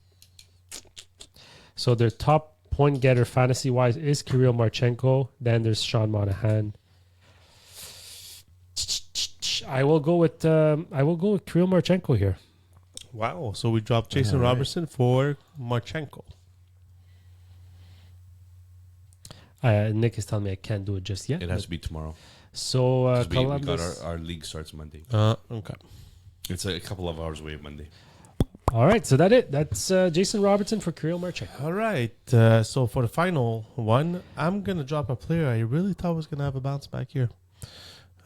So their top point getter fantasy-wise is Kirill Marchenko. Then there's Sean Monahan. I will go with Kirill Marchenko here. Wow. So we dropped Jason Robertson for Marchenko. Nick is telling me I can't do it just yet. It has to be tomorrow. So 'Cause we Columbus. got our league starts Monday. Okay. It's a couple of hours away Monday. All right, so that's Jason Robertson for Kirill Marchenko. All right. So for the final one, I'm going to drop a player I really thought was going to have a bounce back here.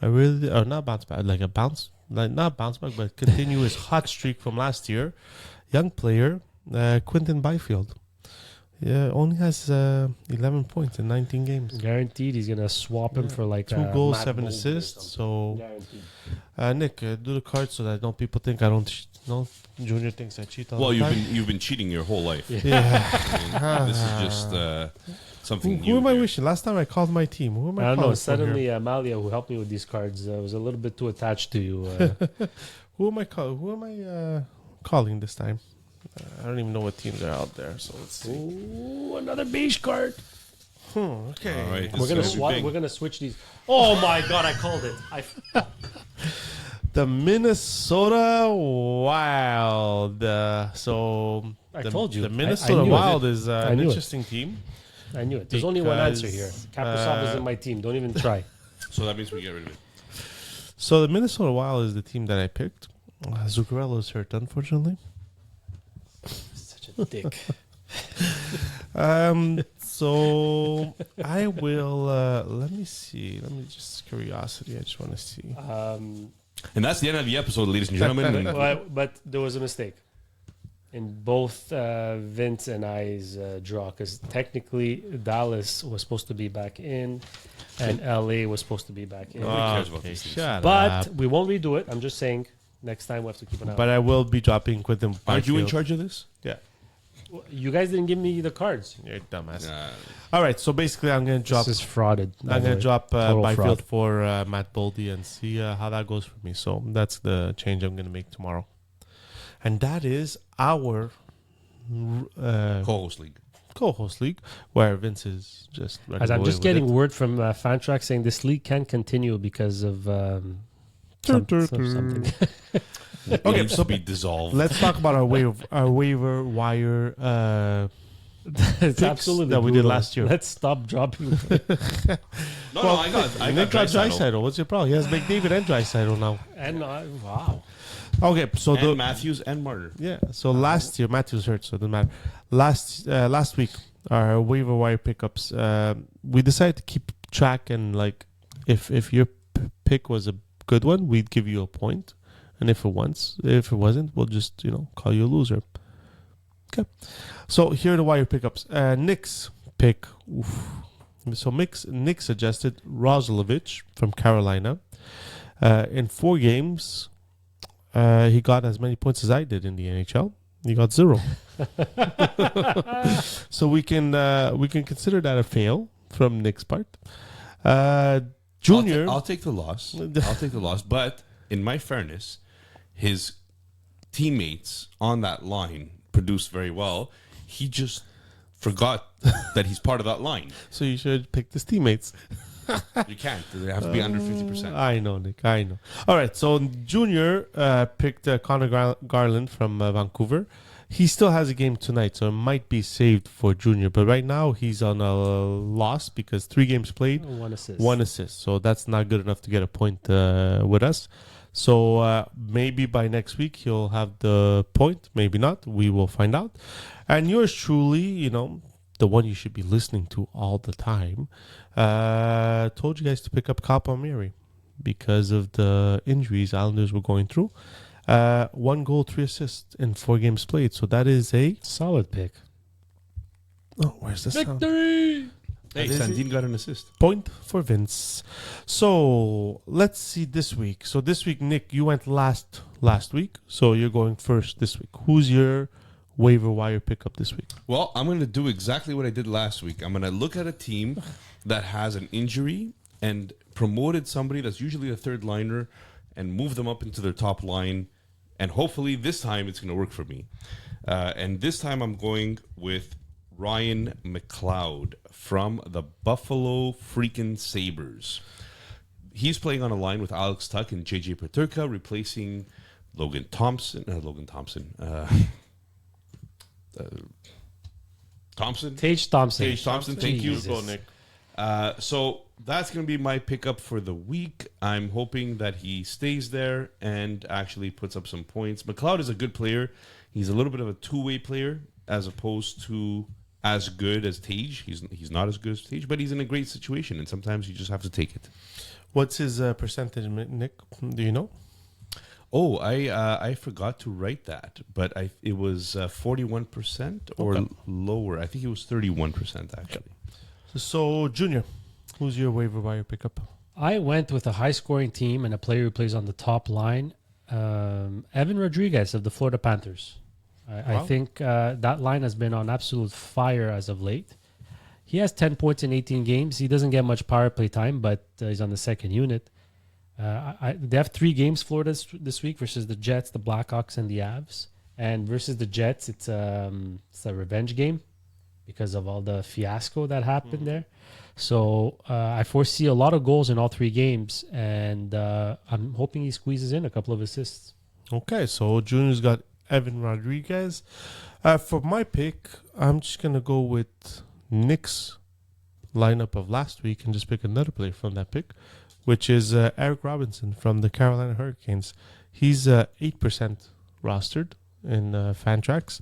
Not bounce back, like a bounce, like not bounce back, but continue his hot streak from last year. Young player, Quinton Byfield. Yeah, only has 11 points in 19 games. Guaranteed he's going to swap him for like 2 goals, Matt 7 Boldy or assists. something. So, Guaranteed. Nick, do the cards so that people think I don't. Junior thinks I cheat all Well, the time. you've been cheating your whole life. Yeah. This is just something new. Who am I here. wishing? Last time I called my team. Who am I I don't calling know. for here? Suddenly, Amalia, who helped me with these cards, was a little bit too attached to you. Who am I calling this time? I don't even know what teams are out there. So let's see. Ooh, another beige card. Okay. All right, We're gonna this is big. We're gonna switch these. Oh my God! I called it. The Minnesota Wild. So I told you. the I Minnesota knew it. Wild is I an knew it. interesting team. I knew it. There's only one answer Because, here. Kaprizov is in my team. Don't even try. So that means we get rid of it. So the Minnesota Wild is the team that I picked. Zuccarello is hurt, unfortunately. Such a dick. So I will. Let me see. Let me just curiosity. I just want to see. And that's the end of the episode, ladies and gentlemen. But there was a mistake in both Vince and I's draw, because technically Dallas was supposed to be back in and LA was supposed to be back in. cares about these things? Shut But up. we won't redo it. I'm just saying next time we have to keep an eye. But I will be dropping with them. Aren't you in charge of this? Yeah. You guys didn't give me the cards. You're a dumbass. Nah. All right. So basically, I'm going to drop. This is frauded. I'm going to drop Total Byfield fraud. for Matt Boldy and see how that goes for me. So that's the change I'm going to make tomorrow. And that is our Co-host league. co-host league, where Vince is just running As I'm away just with getting it. word from Fantrax saying this league can't continue because of something. Okay, so be dissolved. Let's talk about our waiver wire. It's absolutely that we did brutal. last year. Let's stop dropping. No, I got Nick got Draisaitl. Draisaitl. What's your problem? He has McDavid and Draisaitl now. And wow. Okay, so And Matthews and Marner. so last year Matthews hurt, so it doesn't matter. Last week, our waiver wire pickups, we decided to keep track, and like if your pick was a good one, we'd give you a point, and if it wasn't, we'll just call you a loser. Okay, so here are the wire pickups. Nick's pick. Oof. So Nick suggested Roslovic from Carolina. In 4 games, he got as many points as I did in the NHL. He got 0. So we can consider that a fail from Nick's part. Junior, I'll take the loss. I'll take the loss. But in my fairness, his teammates on that line produced very well. He just forgot that he's part of that line. so you should pick his teammates. You can't. They have to be under 50%. I know, Nick. I know. All right. So Junior picked Connor Garland from Vancouver. He still has a game tonight, so it might be saved for Junior. But right now, he's on a loss because 3 games played, 1 assist. 1 assist. So that's not good enough to get a point with us. So maybe by next week, he'll have the point. Maybe not. We will find out. And yours truly, the one you should be listening to all the time, told you guys to pick up Kyle Palmieri because of the injuries Islanders were going through. 1 goal, 3 assists in 4 games played. So that is a... Solid pick. Oh, where's the sound? Victory! Hey, Sandin got an assist. Point for Vince. So let's see this week. So this week, Nick, you went last week. So you're going first this week. Who's your waiver wire pickup this week? Well, I'm going to do exactly what I did last week. I'm going to look at a team that has an injury and promoted somebody that's usually a third liner and move them up into their top line. And hopefully this time it's going to work for me. And this time I'm going with Ryan McLeod from the Buffalo freaking Sabres. He's playing on a line with Alex Tuck and JJ Peterka, replacing Thompson. Tage Thompson. Tage Thompson, thank you. Jesus. Go, Nick. So that's going to be my pickup for the week. I'm hoping that he stays there and actually puts up some points. McLeod is a good player. He's a little bit of a two-way player as opposed to as good as Tage. He's not as good as Tage, but he's in a great situation, and sometimes you just have to take it. What's his percentage, Nick? Do you know? Oh, I forgot to write that, but it was 41% or lower. I think it was 31% actually. So, Junior, who's your waiver wire pickup? I went with a high-scoring team and a player who plays on the top line, Evan Rodriguez of the Florida Panthers. I think that line has been on absolute fire as of late. He has 10 points in 18 games. He doesn't get much power play time, but he's on the second unit. They have 3 games, Florida, this week versus the Jets, the Blackhawks, and the Avs. And versus the Jets, it's a revenge game because of all the fiasco that happened there. So I foresee a lot of goals in all 3 games, and I'm hoping he squeezes in a couple of assists. Okay, so Junior's got Evan Rodriguez. For my pick, I'm just going to go with Nick's lineup of last week and just pick another player from that pick, which is Eric Robinson from the Carolina Hurricanes. He's 8% rostered in Fantrax.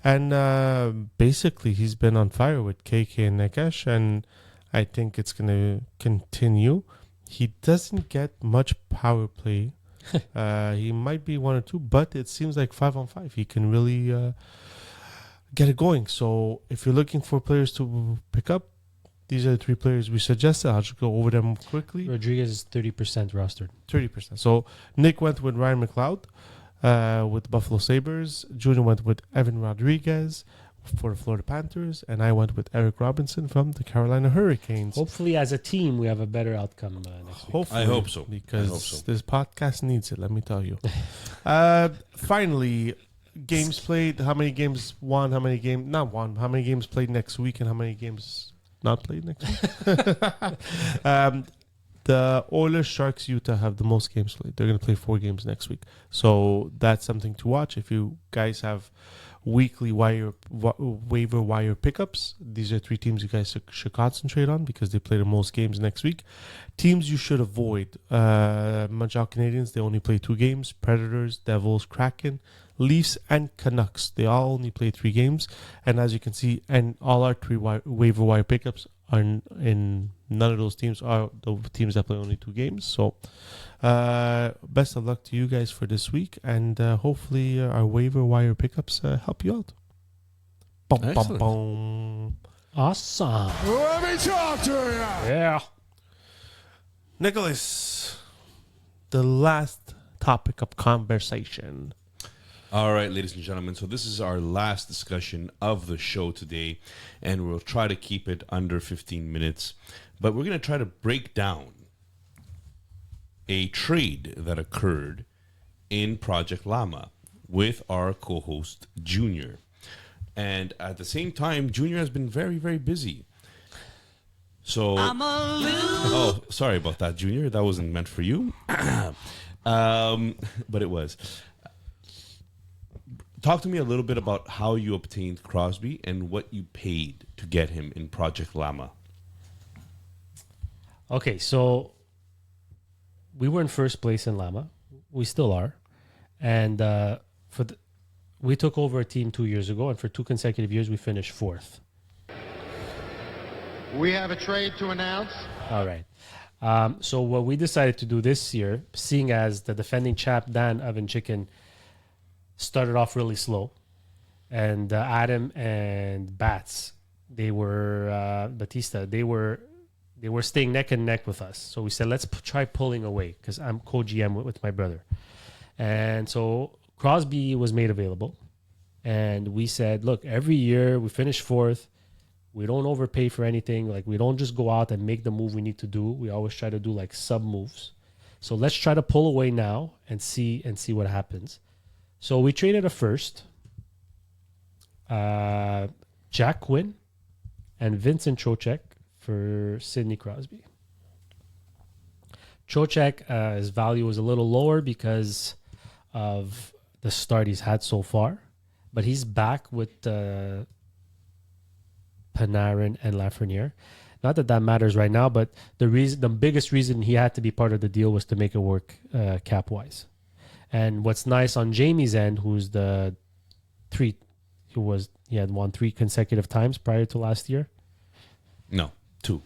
And basically, he's been on fire with KK and Nakash, and I think it's going to continue. He doesn't get much power play. He might be 1 or 2, but it seems like 5-on-5. He can really get it going. So if you're looking for players to pick up, these are the 3 players we suggested. I'll just go over them quickly. Rodriguez is 30% rostered. 30%. So Nick went with Ryan McLeod with the Buffalo Sabres. Junior went with Evan Rodriguez for the Florida Panthers. And I went with Eric Robinson from the Carolina Hurricanes. Hopefully, as a team, we have a better outcome next week. Hopefully, I hope so. Because I hope so. this podcast needs it, let me tell you. Finally, games played. How many games won? How many games not won? How many games played next week? And how many games not played next week? The Oilers, Sharks, Utah have the most games played. They're going to play 4 games next week. So that's something to watch. If you guys have weekly waiver wire pickups, these are 3 teams you guys should concentrate on because they play the most games next week. Teams you should avoid. Montreal Canadiens, they only play 2 games. Predators, Devils, Kraken, Leafs, and Canucks. They all only play 3 games. And as you can see, and all our 3 waiver wire pickups are in none of those teams are the teams that play only 2 games. So best of luck to you guys for this week, and hopefully our waiver wire pickups help you out. Bum, bum, Excellent. bum. Awesome. Let me talk to you. Yeah. Nicholas, the last topic of conversation. All right, ladies and gentlemen. So this is our last discussion of the show today, and we'll try to keep it under 15 minutes. But we're going to try to break down a trade that occurred in Project Llama with our co-host, Junior. And at the same time, Junior has been very, very busy. So, oh, sorry about that, Junior. That wasn't meant for you. But it was. Talk to me a little bit about how you obtained Crosby and what you paid to get him in Project Llama. Okay, so we were in first place in Llama. We still are. And we took over a team 2 years ago, and for 2 consecutive years, we finished 4th. We have a trade to announce. All right. So what we decided to do this year, seeing as the defending champ, Dan Oven Chicken, started off really slow, and Adam and Bats, they were Batista, they were staying neck and neck with us. So we said, let's try pulling away, because I'm co-GM with my brother. And so Crosby was made available, and we said, look, every year we finish 4th. We don't overpay for anything. Like, we don't just go out and make the move we need to do. We always try to do like sub moves. So let's try to pull away now and see what happens. So we traded a first, Jack Quinn and Vincent Trocheck for Sidney Crosby. Trocheck, his value was a little lower because of the start he's had so far, but he's back with Panarin and Lafreniere. Not that matters right now, but the biggest reason he had to be part of the deal was to make it work cap-wise. And what's nice on Jamie's end, who's he had won 3 consecutive times prior to last year. No, 2.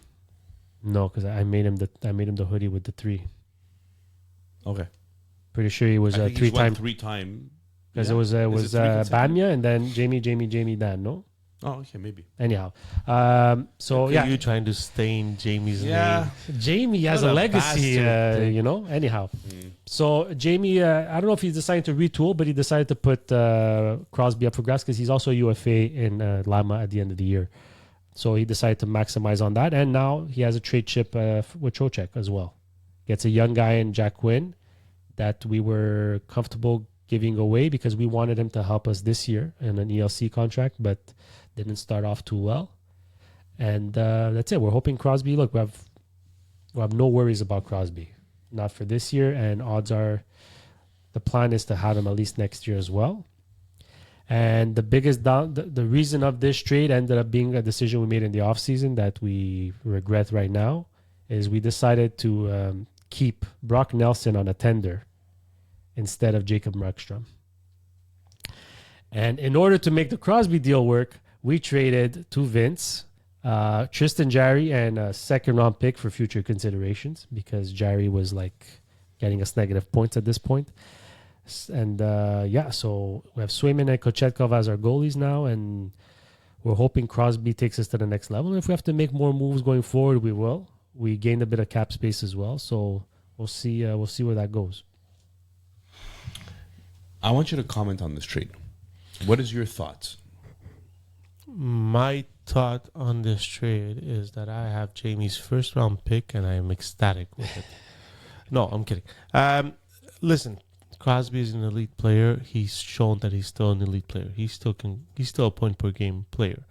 No, because I made him the hoodie with the 3. Okay. Pretty sure he was I a think he's won 3-time, 3-time. because Yeah. it was Is it 3 consecutive? Bamia and then Jamie, Dan. No, Oh, okay, maybe. anyhow. So Look yeah, at you trying to stain Jamie's Yeah. name. Jamie has What a a legacy, bastard. Anyhow, so Jamie, I don't know if he's decided to retool, but he decided to put Crosby up for grabs because he's also UFA in Lama at the end of the year. So he decided to maximize on that, and now he has a trade chip with Trocheck as well. Gets a young guy in Jack Quinn that we were comfortable giving away because we wanted him to help us this year in an ELC contract, but didn't start off too well. And that's it. We're hoping Crosby. Look, we have no worries about Crosby, not for this year, and odds are the plan is to have him at least next year as well. And the biggest the reason of this trade ended up being a decision we made in the offseason that we regret right now is we decided to keep Brock Nelson on a tender instead of Jacob Markstrom. And in order to make the Crosby deal work, we traded to Vince, Tristan Jarry, and a second-round pick for future considerations because Jarry was like getting us negative points at this point. And so we have Swayman and Kochetkov as our goalies now, and we're hoping Crosby takes us to the next level. If we have to make more moves going forward, we will. We gained a bit of cap space as well, so we'll see. We'll see where that goes. I want you to comment on this trade. What is your thoughts? My thought on this trade is that I have Jamie's first round pick and I am ecstatic with it. No, I'm kidding. Listen, Crosby is an elite player. He's shown that he's still an elite player. He's still a point per game player.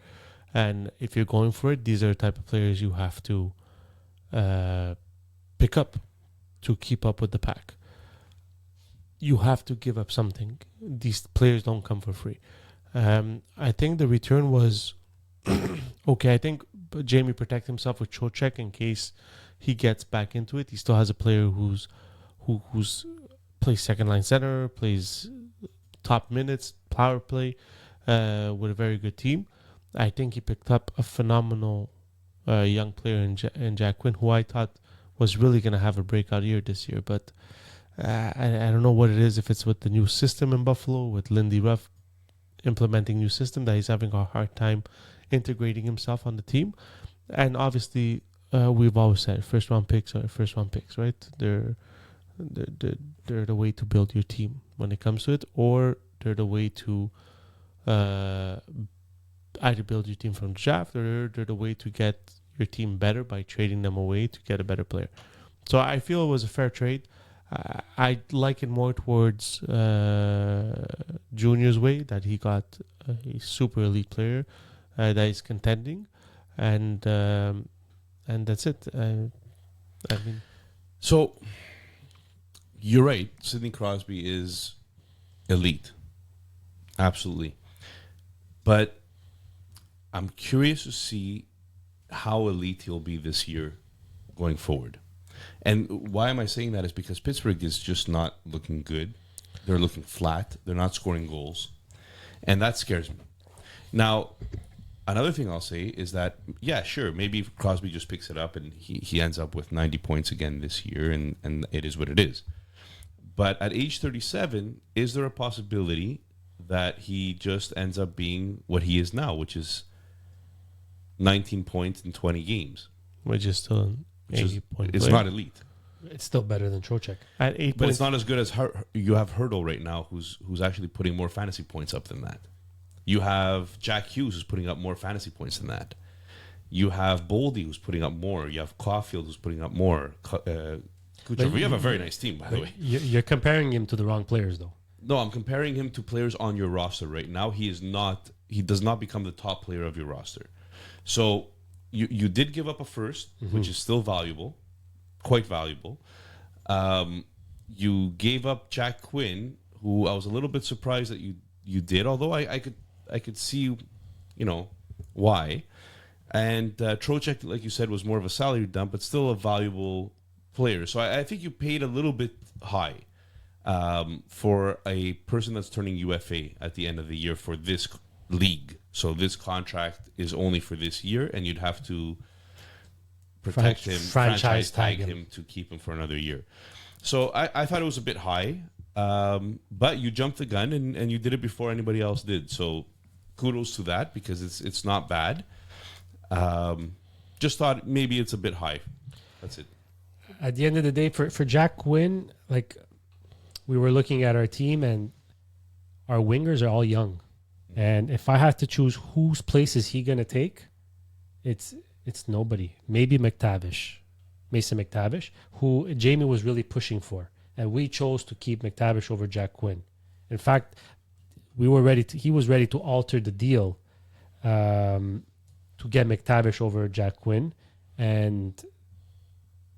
And if you're going for it, these are the type of players you have to pick up to keep up with the pack. You have to give up something. These players don't come for free. I think the return was okay. I think Jamie protected himself with Trocheck in case he gets back into it. He still has a player who's plays second line center, plays top minutes, power play with a very good team. I think he picked up a phenomenal young player in Jack Quinn, who I thought was really going to have a breakout year this year. But I don't know what it is, if it's with the new system in Buffalo, with Lindy Ruff implementing new system, that he's having a hard time integrating himself on the team. And obviously, we've always said first round picks are first round picks, right? They're the way to build your team when it comes to it, or they're the way to either build your team from the draft, or they're the way to get your team better by trading them away to get a better player. So I feel it was a fair trade. I like it more towards Junior's way, that he got a super elite player that is contending, and that's it. I mean, So, you're right. Sidney Crosby is elite. Absolutely. But I'm curious to see how elite he'll be this year going forward. And why am I saying that is because Pittsburgh is just not looking good. They're looking flat. They're not scoring goals. And that scares me. Now, another thing I'll say is that, yeah, sure, maybe Crosby just picks it up and he ends up with 90 points again this year, and it is what it is. But at age 37, is there a possibility that he just ends up being what he is now, which is 19 points in 20 games? which is still an Which is, 80-point it's player. not elite. It's still better than Trocheck. At 8 But points. it's not as good as you have Hurdle right now, who's actually putting more fantasy points up than that. You have Jack Hughes, who's putting up more fantasy points than that. You have Boldy, who's putting up more. You have Caulfield, who's putting up more. Kucherov. You have a very nice team, by the way. You're comparing him to the wrong players, though. No, I'm comparing him to players on your roster right now. He does not become the top player of your roster. So you did give up a first, which is still valuable, quite valuable. You gave up Jack Quinn, who I was a little bit surprised that you did, although I could see, why. And Trocheck, like you said, was more of a salary dump, but still a valuable player. So I think you paid a little bit high for a person that's turning UFA at the end of the year for this league. So this contract is only for this year, and you'd have to protect him, franchise tag him to keep him for another year. So I thought it was a bit high, but you jumped the gun and you did it before anybody else did. So kudos to that, because it's not bad. Just thought maybe it's a bit high. That's it. At the end of the day, for Jack Quinn, like, we were looking at our team and our wingers are all young. And if I had to choose whose place is he going to take, it's nobody. Maybe Mason McTavish, who Jamie was really pushing for. And we chose to keep McTavish over Jack Quinn. In fact, he was ready to alter the deal to get McTavish over Jack Quinn, and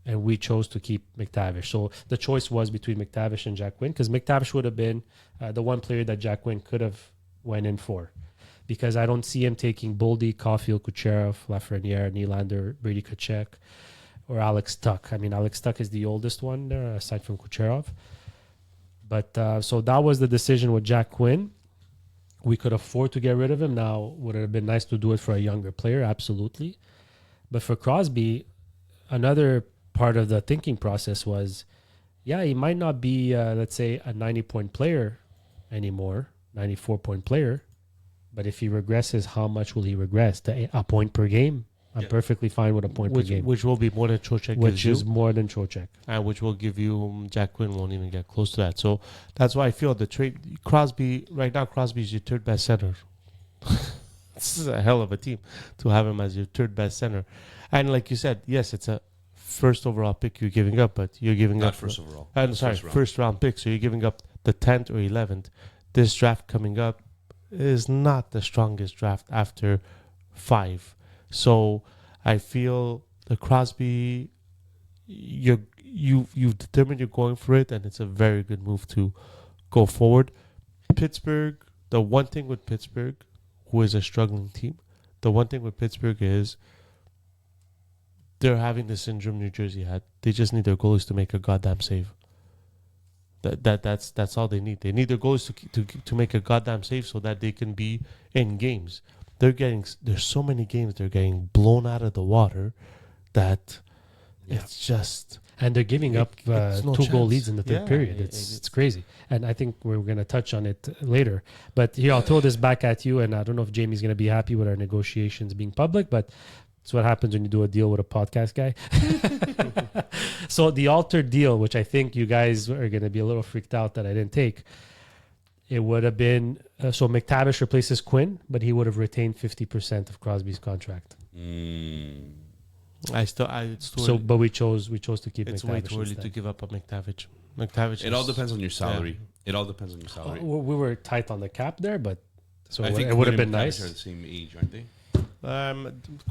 we chose to keep McTavish. So the choice was between McTavish and Jack Quinn, because McTavish would have been the one player that Jack Quinn could have went in for, because I don't see him taking Boldy, Caulfield, Kucherov, Lafreniere, Nylander, Brady Tkachuk, or Alex Tuck. I mean, Alex Tuck is the oldest one there, aside from Kucherov. But so that was the decision with Jack Quinn. We could afford to get rid of him. Now, would it have been nice to do it for a younger player? Absolutely. But for Crosby, another part of the thinking process was, yeah, he might not be, let's say, a 90-point player anymore, 94-point player. But if he regresses, how much will he regress? To a point per game? I'm perfectly fine with a point per game. Which will be more than Trocheck Which gives you. is more than Trocheck. And which will give you Jack Quinn won't even get close to that. So that's why I feel the trade Crosby right now. Crosby is your third best center. This is a hell of a team to have him as your third best center. And like you said, yes, it's a first overall pick you're giving up, but you're giving Not up first overall. I'm sorry, first round pick. So you're giving up the 10th or 11th. This draft coming up is not the strongest draft after 5. So I feel the Crosby, you've determined you're going for it, and it's a very good move to go forward. Pittsburgh, the one thing with Pittsburgh, who is a struggling team, the one thing with Pittsburgh is they're having the syndrome New Jersey had. They just need their goalies to make a goddamn save. That's all they need. They need their goalies to make a goddamn save so that they can be in games. There's so many games they're getting blown out of the water that it's just. And they're giving up it's no 2-goal chance. leads in the third Yeah, period. It's crazy. And I think we're going to touch on it later. But here, I'll throw this back at you. And I don't know if Jamie's going to be happy with our negotiations being public, but it's what happens when you do a deal with a podcast guy. So the altered deal, which I think you guys are going to be a little freaked out that I didn't take, it would have been so McTavish replaces Quinn, but he would have retained 50% of Crosby's contract. But we chose to keep. It's McTavish way too early instead. to give up a McTavish. McTavish. It all depends on your salary. It all depends on your salary. We were tight on the cap there, but so I think it would have Quinn been and nice. Matthews are the same age, aren't they?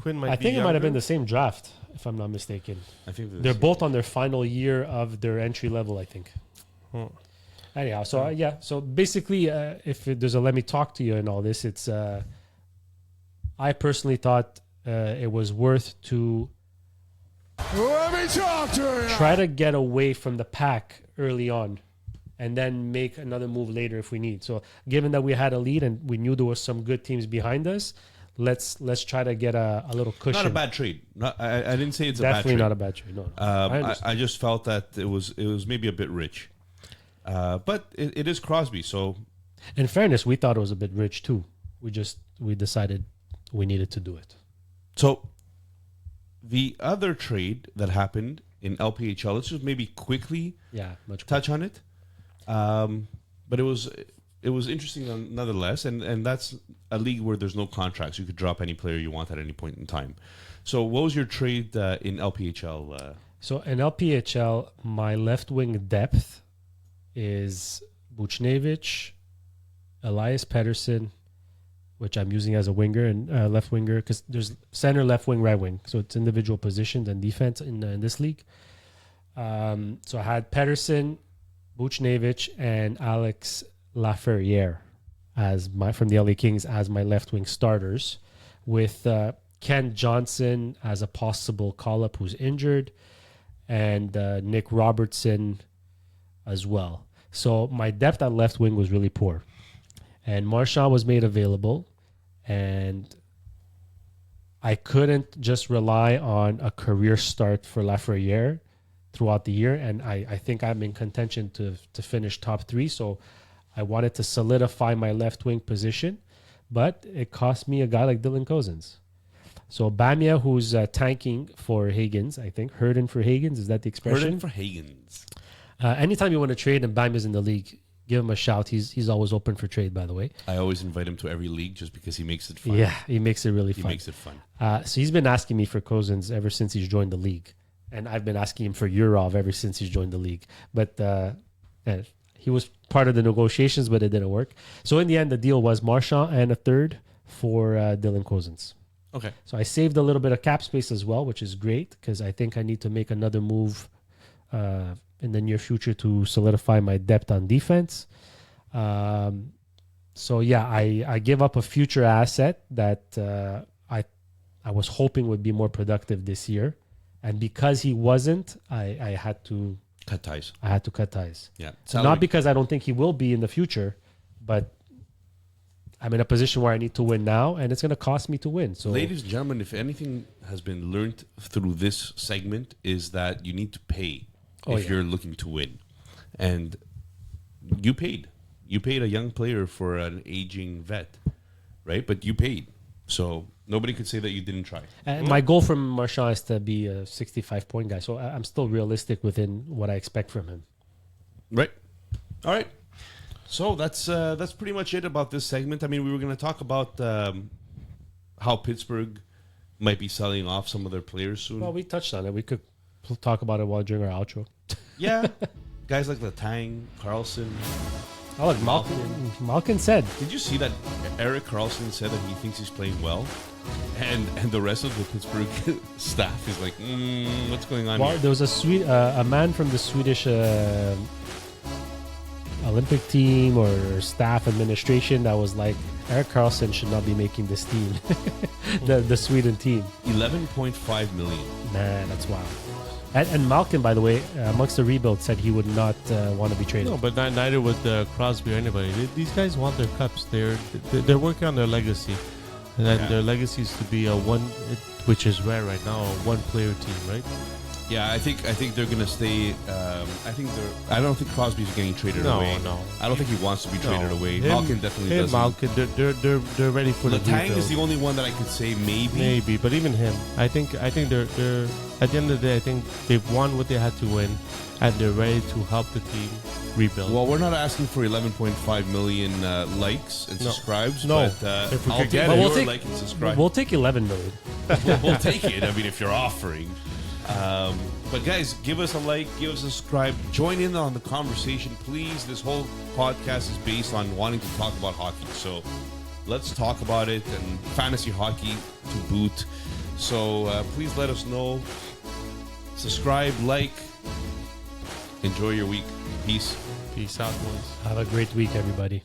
Quinn might. I be think it might have been younger. the same draft, if I'm not mistaken. I think They're both on their final year of their entry level, I think. Anyhow, so so basically, if there's a let me talk to you and all this, it's I personally thought it was worth to Let me talk to you. try to get away from the pack early on and then make another move later if we need. So given that we had a lead and we knew there was some good teams behind us, let's try to get a little cushion. Not a bad trade. I didn't say it's Definitely a bad not trade. a bad trade. No, I just felt that it was maybe a bit rich. But it is Crosby, so In fairness, we thought it was a bit rich too. We decided we needed to do it. So the other trade that happened in LPHL, let's just maybe quickly Much touch on it. But it was interesting nonetheless, and that's a league where there's no contracts. You could drop any player you want at any point in time. So what was your trade in LPHL? So in LPHL, my left wing depth is Buchnevich, Elias Pettersson, which I'm using as a winger and left winger because there's center, left wing, right wing. So it's individual positions and defense in this league. So I had Pettersson, Buchnevich, and Alex Laferriere from the LA Kings as my left wing starters, with Ken Johnson as a possible call up who's injured, and Nick Robertson as well. So my depth at left wing was really poor. And Marchand was made available, and I couldn't just rely on a career start for Laferriere throughout the year. And I think I'm in contention to finish top 3. So I wanted to solidify my left wing position, but it cost me a guy like Dylan Cozens. So Bamia, who's tanking for Higgins, I think. Hurting for Higgins, is that the expression? Hurting for Higgins. Anytime you want to trade and Bamia's in the league, give him a shout. He's always open for trade, by the way. I always invite him to every league just because he makes it fun. Yeah, he makes it really fun. He makes it fun. So he's been asking me for Cozens ever since he's joined the league. And I've been asking him for Urov ever since he's joined the league. But he was part of the negotiations, but it didn't work. So in the end, the deal was Marchand and a third for Dylan Cozens. Okay. So I saved a little bit of cap space as well, which is great because I think I need to make another move in the near future to solidify my depth on defense. So yeah, I give up a future asset that I was hoping would be more productive this year, and because he wasn't, I had to Cut ties. I had to cut ties. Yeah. Not because I don't think he will be in the future, but I'm in a position where I need to win now, and it's going to cost me to win. So, Ladies and gentlemen, if anything has been learned through this segment is that you need to pay if you're looking to win. And you paid. You paid a young player for an aging vet, right? But you paid. So nobody could say that you didn't try. and my goal from Marchand is to be a 65-point guy. So I'm still realistic within what I expect from him. Right. All right. So that's pretty much it about this segment. I mean, we were going to talk about how Pittsburgh might be selling off some of their players soon. Well, we touched on it. We could talk about it while during our outro. Yeah. Guys like Letang, Carlson. Oh, look, Malkin said. Did you see that Eric Carlson said that he thinks he's playing well? And the rest of the Pittsburgh staff is like, what's going on Well, here? there was a man from the Swedish Olympic team or staff administration that was like, Eric Carlson should not be making this team, the Sweden team. 11.5 million. Man, that's wild. And Malkin, by the way, amongst the rebuild, said he would not want to be traded. No, but neither would Crosby or anybody. These guys want their cups. They're working on their legacy, and then their legacy is to be a one, which is rare right now, a one-player team, right? Yeah, I think they're gonna stay. I don't think Crosby's getting traded away. No. I don't think he wants to be traded away. Him- Malkin definitely him, doesn't. Malkin, they're ready for the Letang rebuild. is the only one that I could say maybe. Maybe, but even him, I think they're at the end of the day, I think they've won what they had to win, and they're ready to help the team rebuild. Well, we're not asking for 11.5 million likes and subscribes. No. But If we I'll could take get your it. We'll take- like and subscribe. We'll take 11 million. We'll take it. I mean, if you're offering. But guys, give us a like, give us a subscribe, join in on the conversation, please. This whole podcast is based on wanting to talk about hockey, so let's talk about it and fantasy hockey to boot. So please let us know. Subscribe, like. Enjoy your week. Peace. Peace out, boys. Have a great week, everybody.